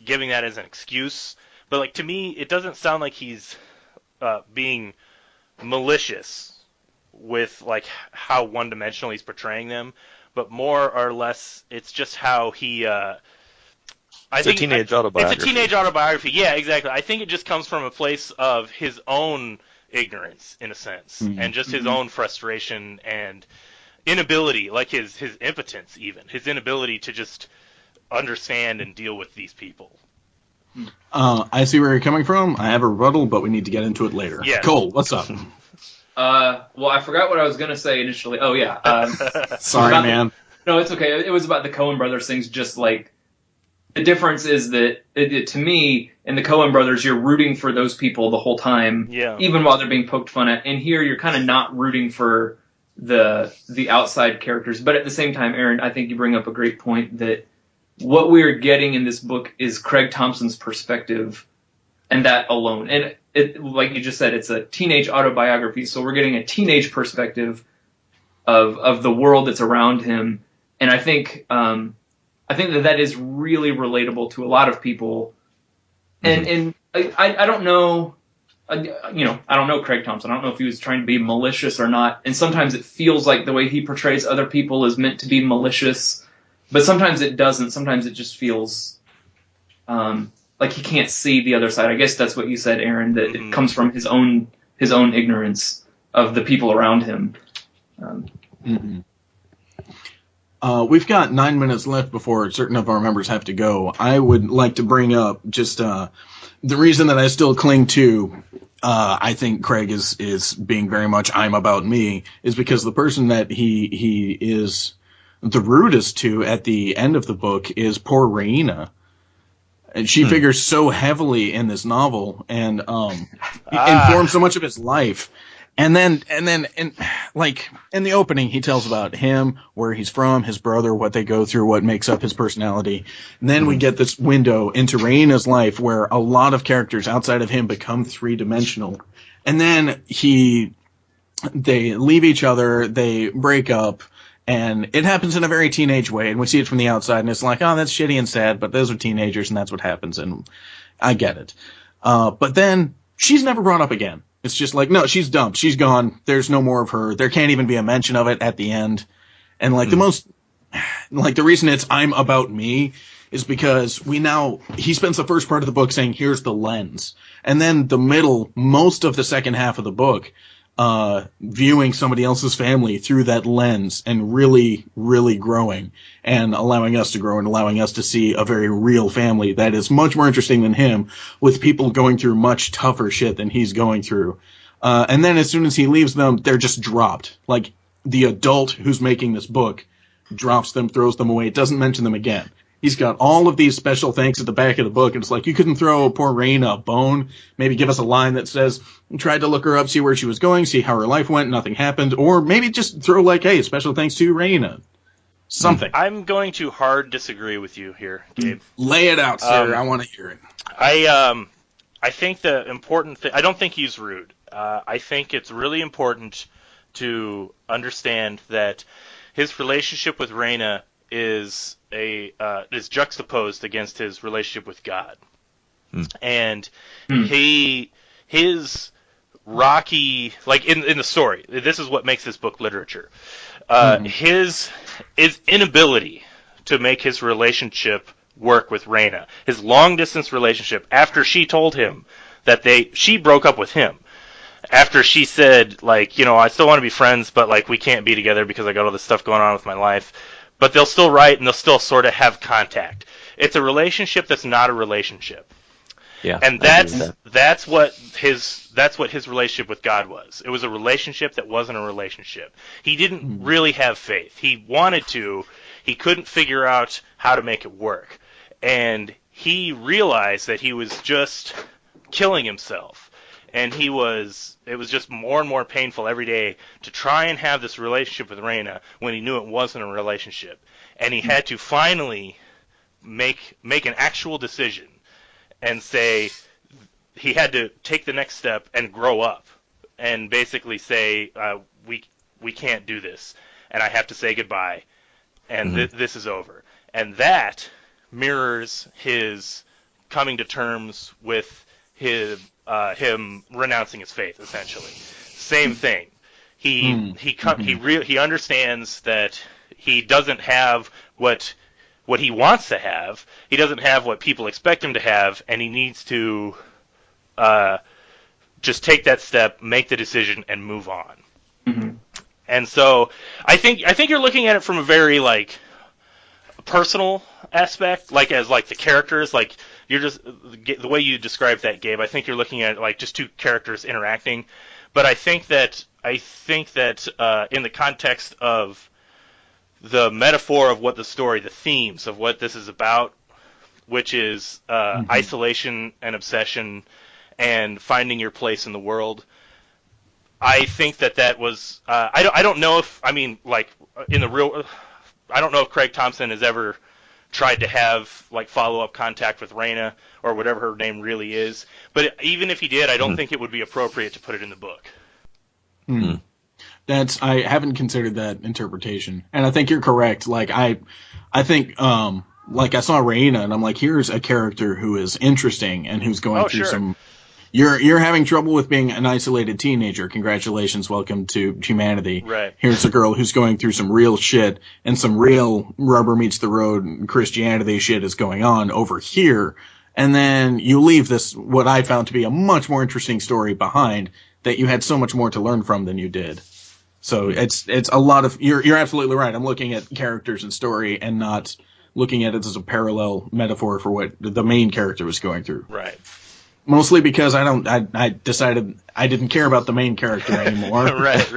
giving that as an excuse, but like to me, it doesn't sound like he's being malicious with like how one-dimensional he's portraying them, but more or less, it's just how he It's a teenage autobiography. It's a teenage autobiography. Yeah, exactly. I think it just comes from a place of his own ignorance, in a sense, and just his own frustration and inability, like his impotence, even his inability to just understand and deal with these people. I see where you're coming from. I have a rebuttal, but we need to get into it later. Yeah. Cole, what's up? Well, I forgot what I was going to say initially. Oh, yeah. Sorry, man. No, it's okay. It was about the Coen brothers things. Just like the difference is that to me, in the Coen brothers, you're rooting for those people the whole time, even while they're being poked fun at. And here, you're kind of not rooting for the outside characters. But at the same time, Aaron, I think you bring up a great point that what we're getting in this book is Craig Thompson's perspective, and that alone. And it, like you just said, it's a teenage autobiography, so we're getting a teenage perspective of the world that's around him. And I think that is really relatable to a lot of people. And I don't know, I don't know Craig Thompson. I don't know if he was trying to be malicious or not. And sometimes it feels like the way he portrays other people is meant to be malicious, but sometimes it doesn't. Sometimes it just feels like he can't see the other side. I guess that's what you said, Aaron, that it comes from his own ignorance of the people around him. We've got 9 minutes left before certain of our members have to go. I would like to bring up just the reason that I still cling to I think Craig is being very much I'm about me is because the person that he is the rudest to at the end of the book is poor Raina. And she figures so heavily in this novel and informs so much of his life. And then like in the opening, he tells about him, where he's from, his brother, what they go through, what makes up his personality. And then we get this window into Raina's life where a lot of characters outside of him become three-dimensional. And then they leave each other, they break up, and it happens in a very teenage way. And we see it from the outside, and it's like, oh, that's shitty and sad, but those are teenagers, and that's what happens, and I get it. But then she's never brought up again. It's just like, no, she's dumped. She's gone. There's no more of her. There can't even be a mention of it at the end. And like the reason it's I'm about me is because he spends the first part of the book saying, here's the lens. And then the middle, most of the second half of the book, viewing somebody else's family through that lens and really, really growing and allowing us to grow and allowing us to see a very real family that is much more interesting than him, with people going through much tougher shit than he's going through. And then as soon as he leaves them, they're just dropped. Like the adult who's making this book drops them, throws them away. It doesn't mention them again. He's got all of these special thanks at the back of the book, and it's like, you couldn't throw poor Raina a bone, maybe give us a line that says, tried to look her up, see where she was going, see how her life went, nothing happened, or maybe just throw like, hey, special thanks to Raina. Something. I'm going to hard disagree with you here, Gabe. Lay it out, sir. I want to hear it. I think the important thing, I don't think he's rude. I think it's really important to understand that his relationship with Raina is juxtaposed against his relationship with God. And his rocky, like in the story, this is what makes this book literature. His inability to make his relationship work with Raina, his long distance relationship, after she told him that she broke up with him. After she said, like, I still want to be friends, but like we can't be together because I got all this stuff going on with my life. But they'll still write and they'll still sort of have contact. It's a relationship that's not a relationship. Yeah, and that's what his relationship with God was. It was a relationship that wasn't a relationship. He didn't really have faith. He wanted to. He couldn't figure out how to make it work. And he realized that he was just killing himself. And it was just more and more painful every day to try and have this relationship with Raina when he knew it wasn't a relationship. And he had to finally make an actual decision and say he had to take the next step and grow up and basically say, we can't do this, and I have to say goodbye, and this is over. And that mirrors his coming to terms with him renouncing his faith, essentially. Same thing. He understands that he doesn't have what what he wants to have. He doesn't have what people expect him to have, and he needs to just take that step, make the decision, and move on. Mm-hmm. And so I think you're looking at it from a very like personal aspect, like as like the characters, like you're just the way you described that, Gabe. I think you're looking at like just two characters interacting, but I think that in the context of the metaphor of what the story, the themes of what this is about, which is isolation and obsession and finding your place in the world. I think that was I don't know if I mean like in the real I don't know if Craig Thompson has ever tried to have like follow-up contact with Raina or whatever her name really is, but even if he did, I don't think it would be appropriate to put it in the book. I haven't considered that interpretation, and I think you're correct. Like I think like I saw Raina, and I'm like, here's a character who is interesting and who's going through some. You're having trouble with being an isolated teenager. Congratulations, welcome to humanity. Right. Here's a girl who's going through some real shit, and some real rubber meets the road Christianity shit is going on over here. And then you leave this, what I found to be a much more interesting story behind, that you had so much more to learn from than you did. So it's a lot of, you're absolutely right. I'm looking at characters and story and not looking at it as a parallel metaphor for what the main character was going through. Right. Mostly because I decided I didn't care about the main character anymore. Right.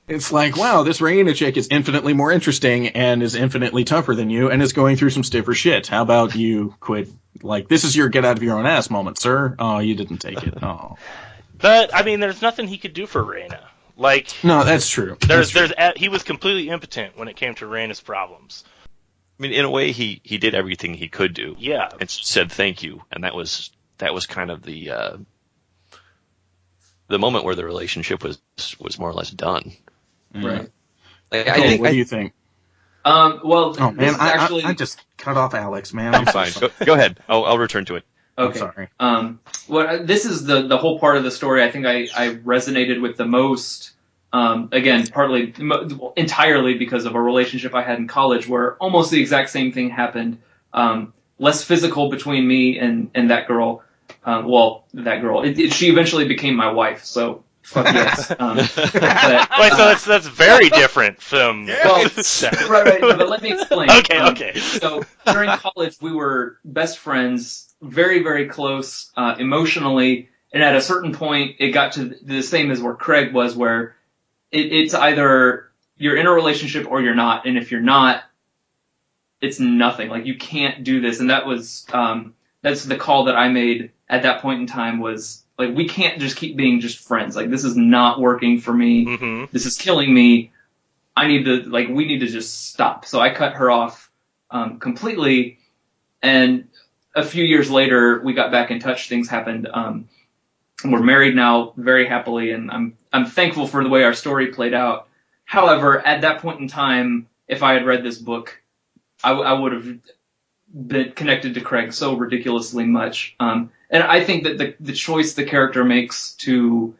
It's like, wow, this Raina chick is infinitely more interesting and is infinitely tougher than you and is going through some stiffer shit. How about you quit? Like, this is your get out of your own ass moment, sir. Oh, you didn't take it. Oh. But I mean, there's nothing he could do for Raina. Like, no, that's true. He was completely impotent when it came to Raina's problems. I mean, in a way, he did everything he could do. Yeah. And said thank you, and that was kind of the moment where the relationship was more or less done. Right. Like, what do you think? Well, oh man, I just cut off Alex, man. I'm fine. Go ahead. I'll return to it. Okay. I'm sorry. This is the whole part of the story I think I resonated with the most. Again, partly, entirely because of a relationship I had in college where almost the exact same thing happened. Less physical between me and that girl. That girl. She eventually became my wife, so fuck yes. Wait, so that's very different from... right, but let me explain. Okay. So during college, we were best friends, very, very close emotionally, and at a certain point, it got to the same as where Craig was, where it's either you're in a relationship or you're not, and if you're not, it's nothing. Like, you can't do this, and that was that's the call that I made at that point in time was, like, we can't just keep being just friends. Like, this is not working for me. Mm-hmm. This is killing me. We need to just stop. So I cut her off completely, and a few years later, we got back in touch. Things happened. We're married now very happily, and I'm thankful for the way our story played out. However, at that point in time, if I had read this book, I would have been connected to Craig so ridiculously much. And I think that the choice the character makes to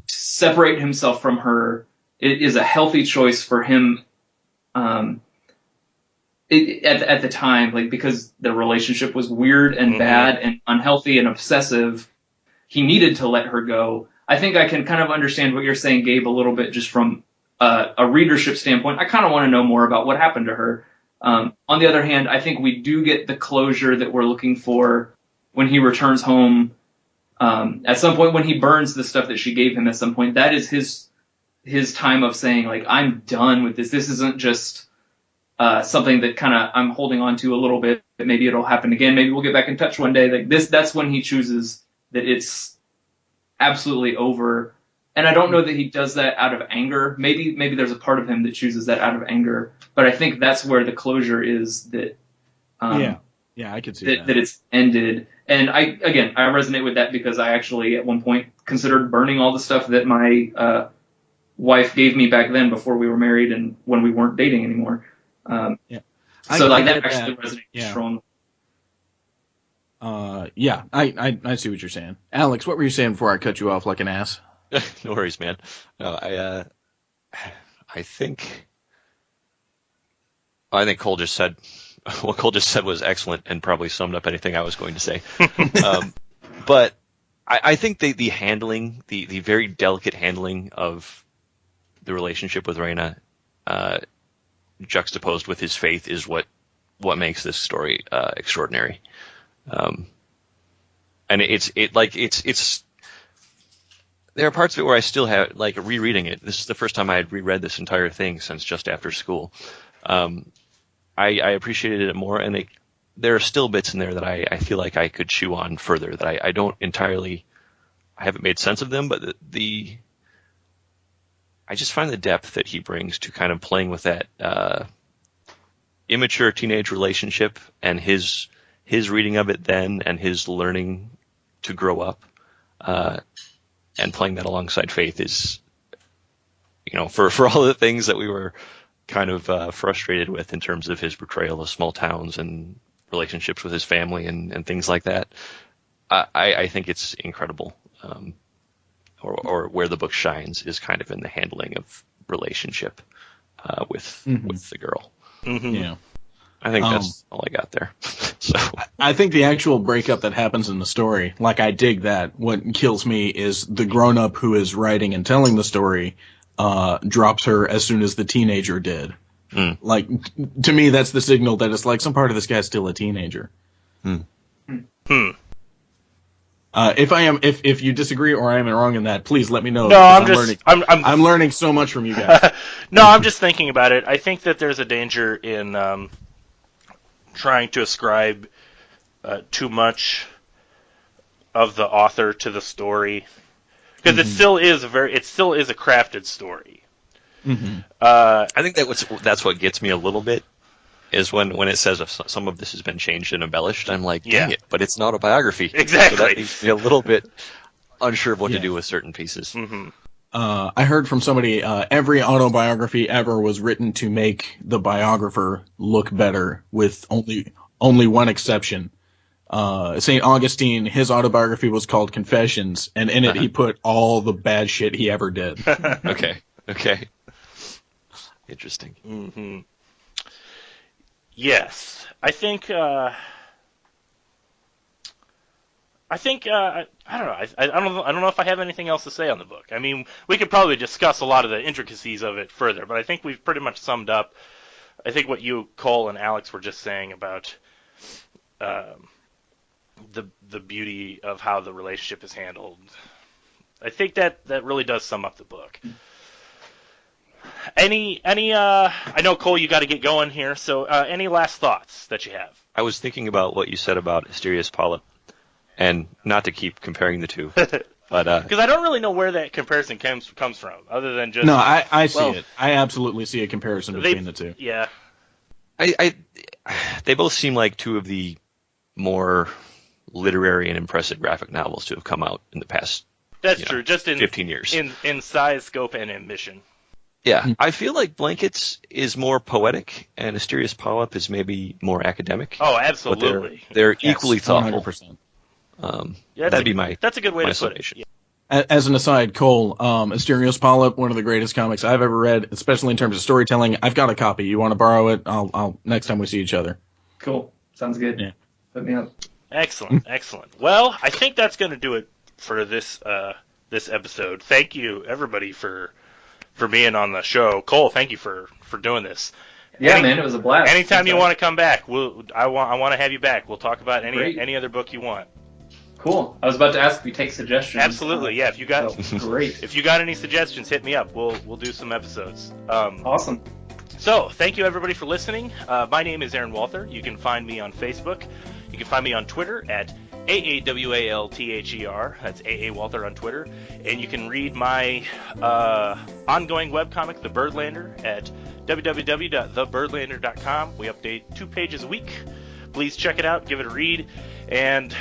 separate himself from her is a healthy choice for him at the time, like, because the relationship was weird and bad and unhealthy and obsessive. He needed to let her go. I think I can kind of understand what you're saying, Gabe, a little bit just from a readership standpoint. I kind of want to know more about what happened to her. On the other hand, I think we do get the closure that we're looking for when he returns home. At some point, when he burns the stuff that she gave him at some point, that is his time of saying, like, I'm done with this. This isn't just something that kind of I'm holding on to a little bit. Maybe it'll happen again. Maybe we'll get back in touch one day. Like this, that's when he chooses that it's absolutely over. And I don't know that he does that out of anger. Maybe there's a part of him that chooses that out of anger. But I think that's where the closure is, that yeah, I could see that it's ended. And I resonate with that because I actually at one point considered burning all the stuff that my wife gave me back then before we were married and when we weren't dating anymore. So that actually resonates strong. I see what you're saying. Alex, what were you saying before I cut you off like an ass? No worries, man. No, I think I think Cole just said what Cole just said was excellent and probably summed up anything I was going to say. But I think the handling, the very delicate handling of the relationship with Raina, juxtaposed with his faith, is what makes this story extraordinary. And it's there are parts of it where I still have, like, rereading it. This is the first time I had reread this entire thing since just after school. I appreciated it more, and there are still bits in there that I feel like I could chew on further, that I don't entirely, I haven't made sense of them, but I just find the depth that he brings to kind of playing with that immature teenage relationship and his reading of it then and his learning to grow up, and playing that alongside faith is, for all the things that we were kind of frustrated with in terms of his portrayal of small towns and relationships with his family and things like that. I think it's incredible. Or where the book shines is kind of in the handling of relationship with the girl. Mm-hmm. Yeah. I think that's all I got there. So I think the actual breakup that happens in the story, like, I dig that. What kills me is the grown-up who is writing and telling the story drops her as soon as the teenager did. Mm. Like, to me, that's the signal that it's like some part of this guy's still a teenager. If you disagree or I am wrong in that, please let me know. No, I'm learning so much from you guys. No, I'm just thinking about it. I think that there's a danger in trying to ascribe too much of the author to the story, because it still is a crafted story. Mm-hmm. I think that's what gets me a little bit, is when it says some of this has been changed and embellished. I'm like, dang it, but it's an autobiography. Exactly. So that makes me a little bit unsure of what to do with certain pieces. Mm-hmm. I heard from somebody, every autobiography ever was written to make the biographer look better, with only one exception. St. Augustine, his autobiography was called Confessions, and in it he put all the bad shit he ever did. Okay. Interesting. Mm-hmm. Yes, I think I don't know. I don't know if I have anything else to say on the book. I mean, we could probably discuss a lot of the intricacies of it further, but I think we've pretty much summed up, I think, what you, Cole, and Alex were just saying about the beauty of how the relationship is handled. I think that really does sum up the book. I know, Cole, you got to get going here, so any last thoughts that you have? I was thinking about what you said about Asterius Polyp, and not to keep comparing the two, but because I don't really know where that comparison comes from, other than just... No, I see it. I absolutely see a comparison between the two. Yeah. They both seem like two of the more literary and impressive graphic novels to have come out in the past. That's true. Just in 15 years. In size, scope, and ambition. Yeah, I feel like Blankets is more poetic, and Asterius Polyp is maybe more academic. Oh, absolutely. But they're equally thoughtful. 100%. That's a good way to put it. Yeah. As an aside, Cole, Asterios Polyp, one of the greatest comics I've ever read, especially in terms of storytelling. I've got a copy. You want to borrow it? I'll next time we see each other. Cool. Sounds good. Yeah. Put me up. Excellent. Well, I think that's going to do it for this episode. Thank you, everybody, for being on the show. Cole, thank you for doing this. Yeah, man, it was a blast. Anytime you want to come back, I want to have you back. We'll talk about any other book you want. Cool. I was about to ask if you take suggestions. Absolutely, yeah. If you got great. If you got any suggestions, hit me up. We'll do some episodes. Awesome. So, thank you everybody for listening. My name is Aaron Walther. You can find me on Facebook. You can find me on Twitter at AAWALTHER. That's AA Walther on Twitter. And you can read my ongoing webcomic, The Birdlander, at www.thebirdlander.com. We update 2 pages a week. Please check it out, give it a read, and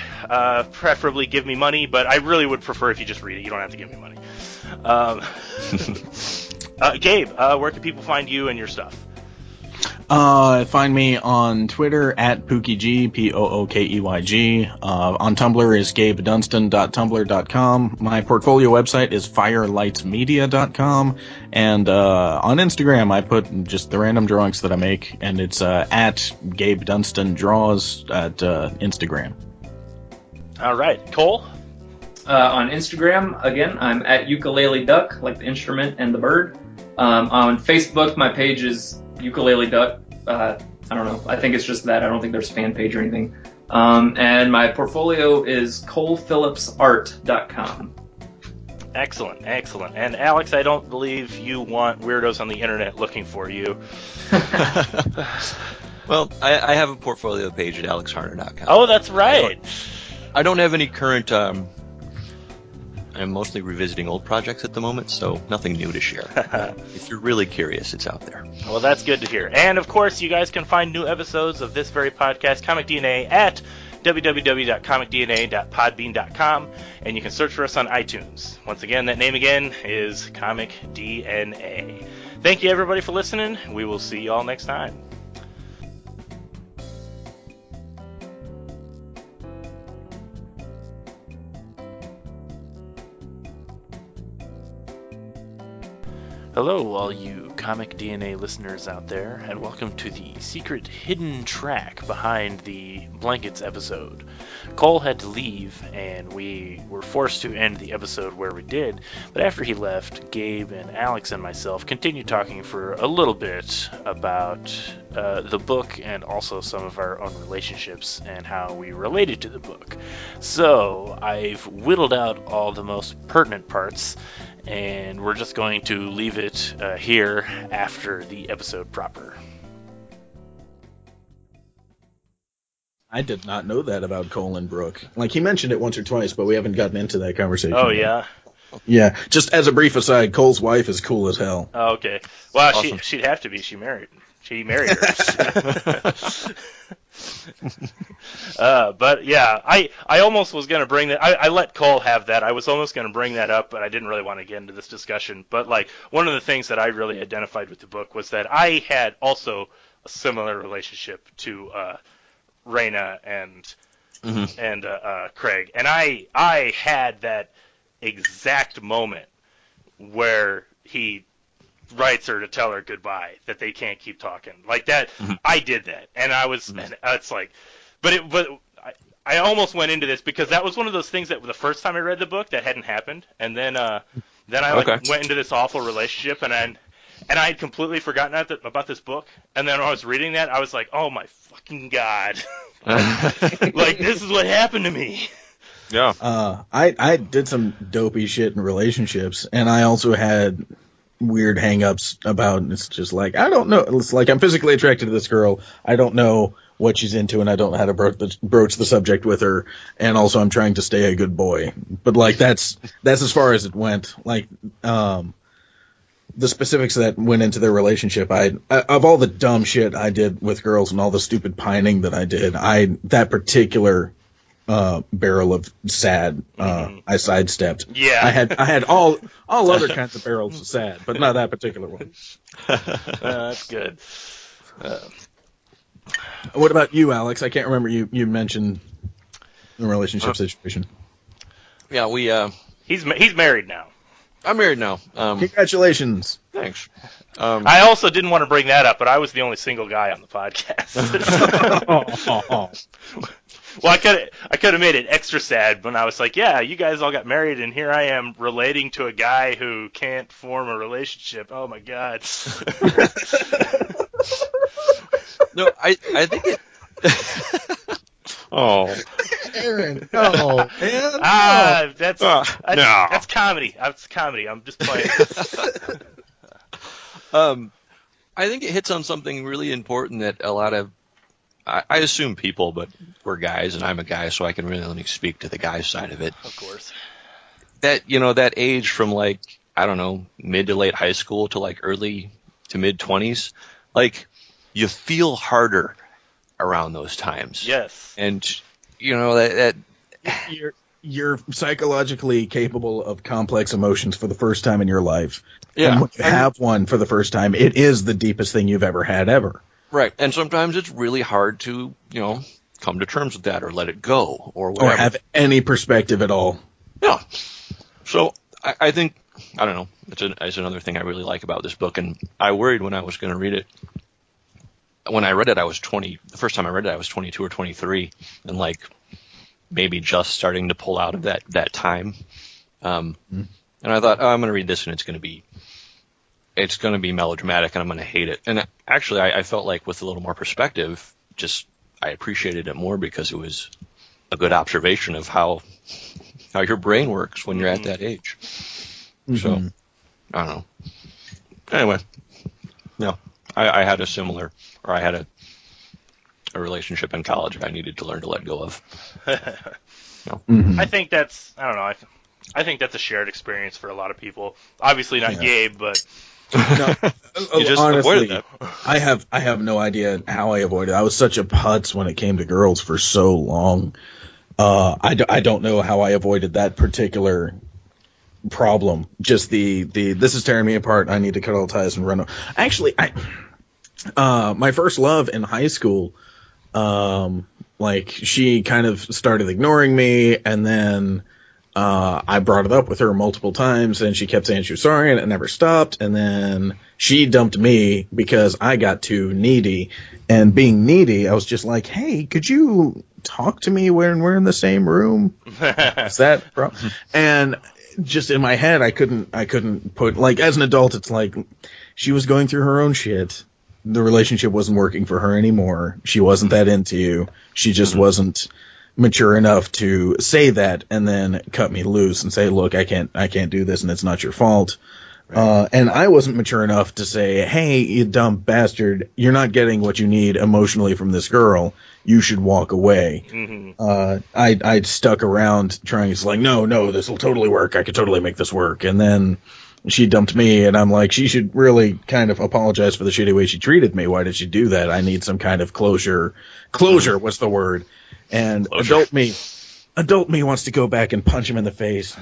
preferably give me money, but I really would prefer if you just read it. You don't have to give me money. Gabe, where can people find you and your stuff? Find me on Twitter at PookeyG, POOKEYG. On Tumblr is gabedunston.tumblr.com. My portfolio website is firelightsmedia.com. And on Instagram, I put just the random drawings that I make, and it's at Gabe Dunston Draws at Instagram. All right, Cole? On Instagram, again, I'm at Ukulele Duck, like the instrument and the bird. On Facebook, my page is Ukulele Duck. I don't know. I think it's just that. I don't think there's a fan page or anything. And my portfolio is colephillipsart.com. Excellent, excellent. And Alex, I don't believe you want weirdos on the internet looking for you. Well, I have a portfolio page at alexharner.com. Oh, that's right. I don't have any current... I'm mostly revisiting old projects at the moment, so nothing new to share. If you're really curious, it's out there. Well, that's good to hear. And, of course, you guys can find new episodes of this very podcast, Comic DNA, at www.comicdna.podbean.com, and you can search for us on iTunes. Once again, that name again is Comic DNA. Thank you, everybody, for listening. We will see you all next time. Hello, all you Comic DNA listeners out there, and welcome to the secret hidden track behind the Blankets episode. Cole had to leave, and we were forced to end the episode where we did, but after he left, Gabe and Alex and myself continued talking for a little bit about the book and also some of our own relationships and how we related to the book. So, I've whittled out all the most pertinent parts, and we're just going to leave it here after the episode proper. I did not know that about Cole and Brooke. Like, he mentioned it once or twice, but we haven't gotten into that conversation. Oh, yeah? Yeah, just as a brief aside, Cole's wife is cool as hell. Oh, okay. Well, awesome. She'd have to be. She married her. But yeah, I almost was going to bring that. I let Cole have that. I was almost going to bring that up, but I didn't really want to get into this discussion. But like, one of the things that I really identified with the book was that I had also a similar relationship to Raina and Craig, and I had that exact moment where he writes her to tell her goodbye, that they can't keep talking like that. I did that, and I was, and it's like, but I almost went into this because that was one of those things that the first time I read the book that hadn't happened, and then I went into this awful relationship, and I had completely forgotten about this book, and then when I was reading that, I was like, oh my fucking god, like this is what happened to me. Yeah. I did some dopey shit in relationships, and I also had weird hang-ups about, it's just like, I don't know, it's like I'm physically attracted to this girl, I don't know what she's into, and I don't know how to broach the subject with her, and also I'm trying to stay a good boy. But like, that's as far as it went. Like, the specifics that went into their relationship, of all the dumb shit I did with girls and all the stupid pining that I did, that particular barrel of sad, I sidestepped. Yeah. I had all other kinds of barrels of sad, but not that particular one. That's good. What about you, Alex? I can't remember, you mentioned the relationship situation. Yeah, He's married now. I'm married now. Congratulations. Thanks. I also didn't want to bring that up, but I was the only single guy on the podcast. Well, I could have made it extra sad when I was like, yeah, you guys all got married, and here I am relating to a guy who can't form a relationship. Oh, my God. No, I think it... Oh. Aaron, no. Man, that's no. That's comedy. That's comedy. I'm just playing. I think it hits on something really important that a lot of, I assume people, but we're guys, and I'm a guy, so I can really only speak to the guy side of it. Of course. That, that age from like, I don't know, mid to late high school to like early to mid 20s, like, you feel harder around those times. Yes. And, that you're psychologically capable of complex emotions for the first time in your life. Yeah. And when you have one for the first time, it is the deepest thing you've ever had ever. Right. And sometimes it's really hard to, come to terms with that or let it go or whatever. Or have any perspective at all. Yeah. So I think, I don't know, it's another thing I really like about this book. And I worried when I was going to read it. When I read it, the first time I read it, I was 22 or 23 and maybe just starting to pull out of that time. And I thought, I'm going to read this and it's going to be melodramatic and I'm going to hate it. And actually, I felt like with a little more perspective, I appreciated it more because it was a good observation of how your brain works when you're at that age. Mm-hmm. So, I don't know. Anyway, I had I had a relationship in college I needed to learn to let go of. I think that's, I don't know, I think that's a shared experience for a lot of people. Obviously not Gabe, but... No, you just honestly, avoided that. I have no idea how I avoided it. I was such a putz when it came to girls for so long. I don't know how I avoided that particular problem. Just this is tearing me apart. I need to cut all ties and run. Actually, my first love in high school, she kind of started ignoring me, and then I brought it up with her multiple times, and she kept saying she was sorry, and it never stopped. And then she dumped me because I got too needy. And being needy, I was just like, "Hey, could you talk to me when we're in the same room?" Is that and just in my head, I couldn't put, as an adult, it's like she was going through her own shit. The relationship wasn't working for her anymore. She wasn't that into you. She just wasn't mature enough to say that and then cut me loose and say, "Look, I can't do this, and it's not your fault." Right. And I wasn't mature enough to say, "Hey, you dumb bastard, you're not getting what you need emotionally from this girl. You should walk away." Mm-hmm. I stuck around trying to no, this will totally work. I could totally make this work. And then she dumped me, and I'm like, she should really kind of apologize for the shitty way she treated me. Why did she do that? I need some kind of closure. Closure was the word. And adult me wants to go back and punch him in the face.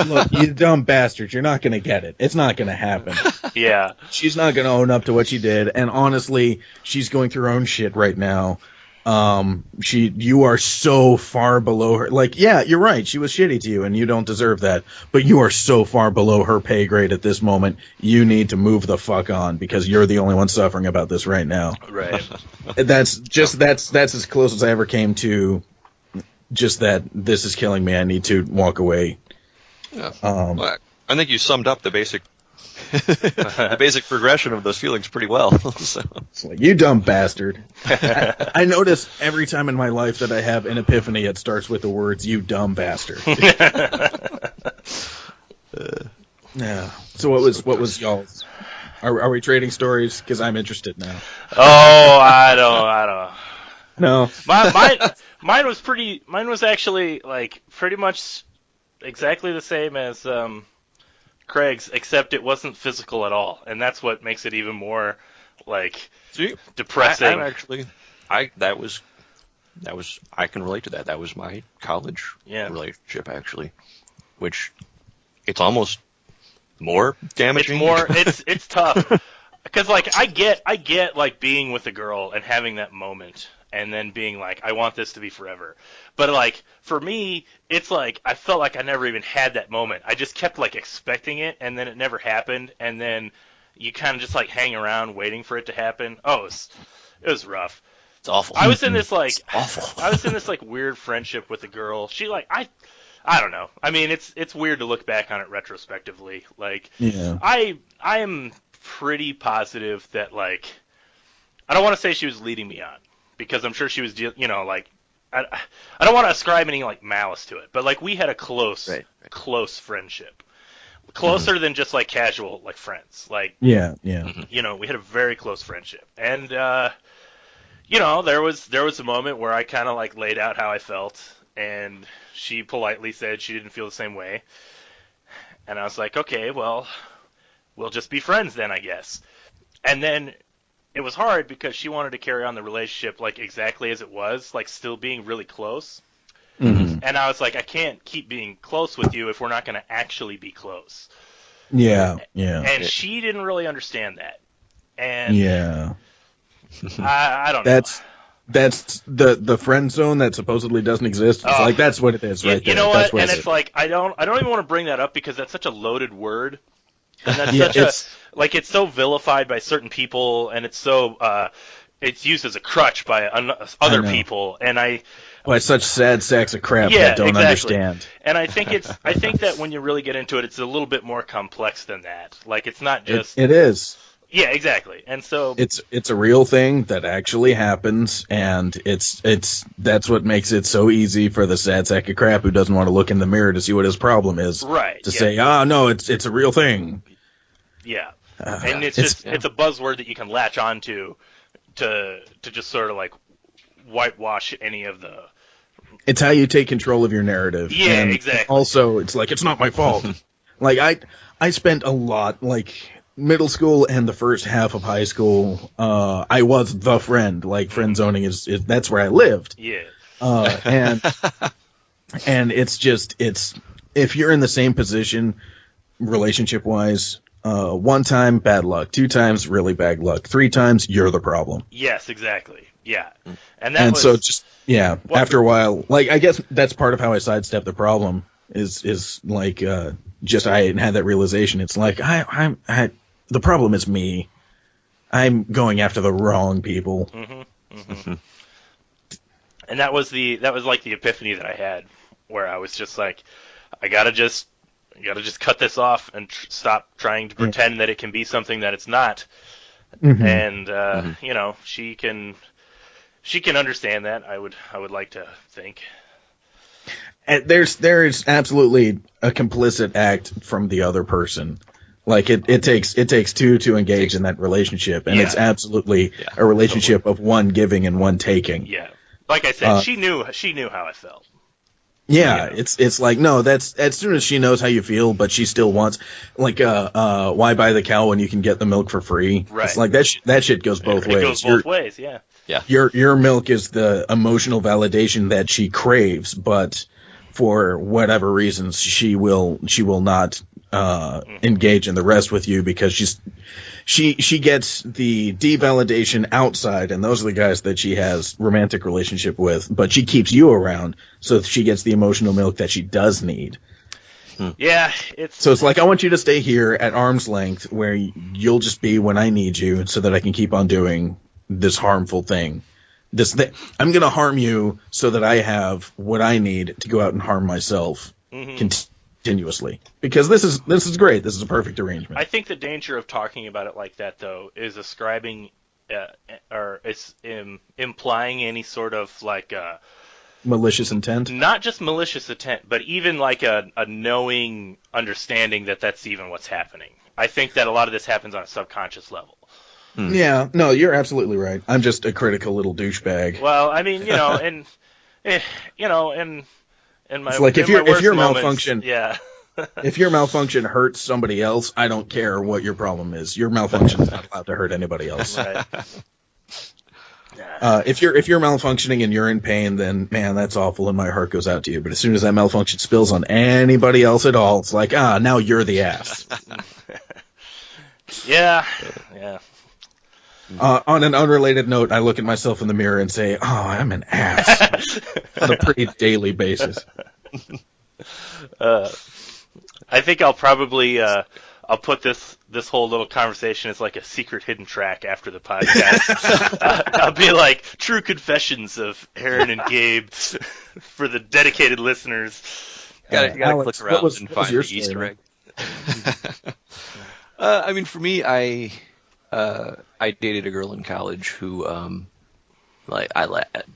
Look, you dumb bastard, you're not going to get it. It's not going to happen. Yeah. She's not going to own up to what she did. And honestly, she's going through her own shit right now. You are so far below her. You're right. She was shitty to you and you don't deserve that. But you are so far below her pay grade at this moment. You need to move the fuck on because you're the only one suffering about this right now. Right. That's as close as I ever came to just that this is killing me. I need to walk away. Yeah. I think you summed up the basic the basic progression of those feelings pretty well. So. It's like, you dumb bastard. I notice every time in my life that I have an epiphany, it starts with the words, "You dumb bastard." Yeah. So what was y'all's? Are we trading stories? Because I'm interested now. Oh, I don't. No. Mine was actually pretty much exactly the same as Craig's, except it wasn't physical at all, and that's what makes it even more depressing. I can relate to that. That was my college relationship actually, which it's almost more damaging. It's tough because I get being with a girl and having that moment and then being like, I want this to be forever. But for me, it's I felt like I never even had that moment. I just kept expecting it, and then it never happened, and then you kind of just hang around waiting for it to happen. Oh, it was rough. It's awful. I was in this awful. I was in this weird friendship with a girl. She I don't know. I mean, it's weird to look back on it retrospectively. I am pretty positive that I don't want to say she was leading me on, because I'm sure she was, I don't want to ascribe any malice to it, but we had a close friendship, closer than just casual friends. Yeah. We had a very close friendship, and there was a moment where I kind of laid out how I felt, and she politely said she didn't feel the same way, and I was like, okay, well, we'll just be friends then, I guess. And then it was hard because she wanted to carry on the relationship exactly as it was, still being really close. Mm-hmm. And I was like, I can't keep being close with you if we're not going to actually be close. Yeah. And she didn't really understand that. And I don't know. That's the friend zone that supposedly doesn't exist. It's like that's what it is, right? You there. know That's what? And it's like I don't even want to bring that up because that's such a loaded word, and that's it's so vilified by certain people, and it's so it's used as a crutch by other people, and by such sad sacks of crap that don't understand. And I think that when you really get into it, it's a little bit more complex than that. Like it's not just it is. Yeah, exactly. And so it's a real thing that actually happens, and that's what makes it so easy for the sad sack of crap who doesn't want to look in the mirror to see what his problem is. Right. To say, no, it's a real thing. Yeah. And it's a buzzword that you can latch onto to just sort of like whitewash any of the. It's how you take control of your narrative. Yeah, and exactly. Also, it's like it's not my fault. Like I spent a lot middle school and the first half of high school, I was the friend. Like friend zoning is that's where I lived. Yeah. And it's if you're in the same position, relationship wise, 1 time bad luck, 2 times really bad luck, 3 times you're the problem. Yes, exactly. Yeah. So after a while, like I guess that's part of how I sidestep the problem is like just I hadn't had that realization. It's like the problem is me. I'm going after the wrong people. Mm-hmm, mm-hmm. And that was like the epiphany that I had, where I was just like, I gotta just cut this off and stop trying to pretend that it can be something that it's not. Mm-hmm. And she can understand that. I would like to think. And there is absolutely a complicit act from the other person. Like it takes 2 to engage in that relationship, and it's absolutely a relationship of one giving and one taking. Yeah, like I said, she knew how I felt. Yeah, it's like no, that's as soon as she knows how you feel, but she still wants why buy the cow when you can get the milk for free? Right. It's like that shit goes both ways. It goes both ways, yeah. Yeah. Your milk is the emotional validation that she craves, but for whatever reasons she will not engage in the rest with you because she gets the devalidation outside, and those are the guys that she has romantic relationship with, but she keeps you around so she gets the emotional milk that she does need. Yeah, so it's like I want you to stay here at arm's length where you'll just be when I need you so that I can keep on doing this harmful thing. I'm going to harm you so that I have what I need to go out and harm myself continuously. Because this is great. This is a perfect arrangement. I think the danger of talking about it like that, though, is ascribing or it's implying any sort of like malicious intent. Not just malicious intent, but even like a knowing understanding that that's even what's happening. I think that a lot of this happens on a subconscious level. Yeah, no, you're absolutely right. I'm just a critical little douchebag. Well, I mean, and my it's like if your moments, malfunction, if your malfunction hurts somebody else, I don't care what your problem is. Your malfunction is not allowed to hurt anybody else. Right. If you're malfunctioning and you're in pain, then man, that's awful, and my heart goes out to you. But as soon as that malfunction spills on anybody else at all, it's like now you're the ass. Yeah. On an unrelated note, I look at myself in the mirror and say, I'm an ass on a pretty daily basis. I think I'll probably I'll put this whole little conversation as like a secret hidden track after the podcast. I'll be like true confessions of Aaron and Gabe for the dedicated listeners. You gotta click around and find the Easter egg. I mean, for me, I dated a girl in college who,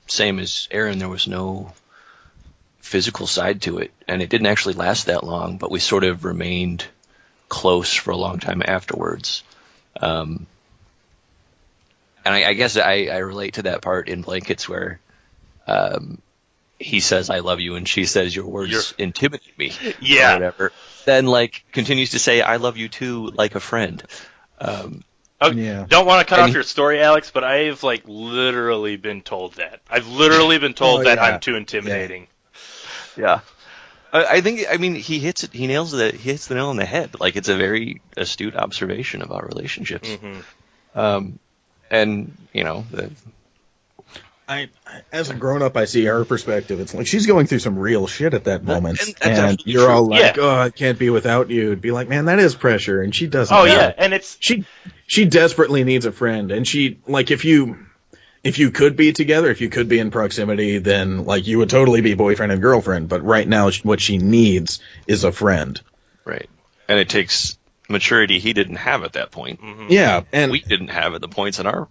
same as Aaron, there was no physical side to it, and it didn't actually last that long, but we sort of remained close for a long time afterwards. And I guess I relate to that part in Blankets where he says I love you and she says your words intimidate me. Yeah. Or whatever. Then continues to say I love you too like a friend. Yeah. Don't want to cut off your story, Alex, but I've literally been told that. I've literally been told that I'm too intimidating. Yeah. I think he hits it. He nails it. He hits the nail on the head. It's a very astute observation about relationships. Mm-hmm. And as a grown up, I see her perspective. It's like she's going through some real shit at that moment, and you're true. all like, "Oh, I can't be without you." It'd be like, man, that is pressure, and she doesn't. Oh yeah, and it's she desperately needs a friend, and she like if you could be together, if you could be in proximity, then like you would totally be boyfriend and girlfriend. But right now, what she needs is a friend. Right, and it takes maturity he didn't have at that point. Mm-hmm. Yeah, and we didn't have at the points in our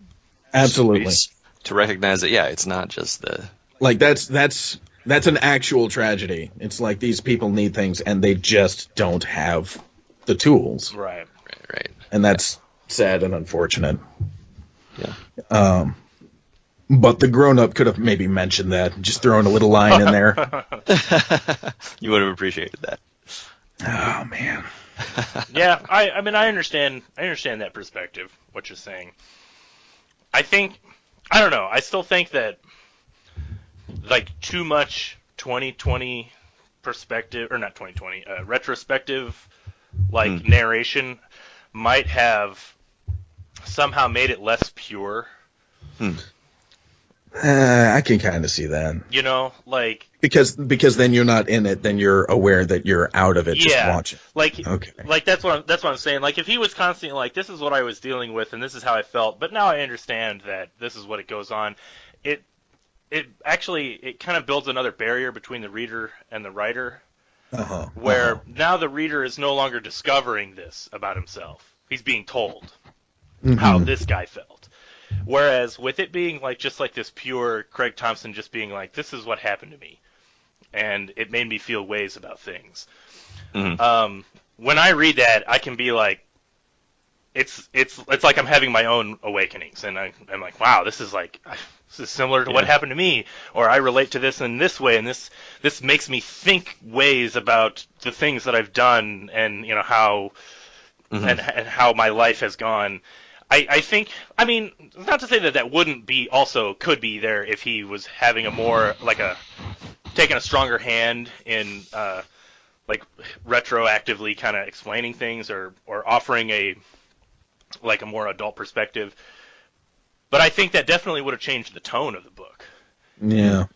absolutely space to recognize that. Yeah, it's not just the like that's an actual tragedy. It's like these people need things and they just don't have the tools. Right. And that's sad and unfortunate. Yeah. But the grown-up could have maybe mentioned that, just throwing a little line in there. You would have appreciated that. Oh man. Yeah, I mean I understand that perspective, what you're saying. I don't know, I still think that like too much 2020 perspective, or not 2020, retrospective like narration might have somehow made it less pure. I can kind of see that. Like because then you're not in it, then you're aware that you're out of it. Just watching. Like that's what I'm saying. Like if he was constantly like, this is what I was dealing with and this is how I felt, but now I understand that this is what it goes on. It actually kind of builds another barrier between the reader and the writer, where now the reader is no longer discovering this about himself. He's being told how this guy felt. Whereas with it being like just like this pure Craig Thompson just being like, this is what happened to me, and it made me feel ways about things. When I read that, I can be like, it's like I'm having my own awakenings, and I'm like, wow, this is similar to what happened to me, or I relate to this in this way, and this makes me think ways about the things that I've done, and how and how my life has gone. I think, I mean, not to say that wouldn't be also could be there if he was having a more taking a stronger hand in like retroactively kind of explaining things or offering a more adult perspective. But I think that definitely would have changed the tone of the book. Yeah.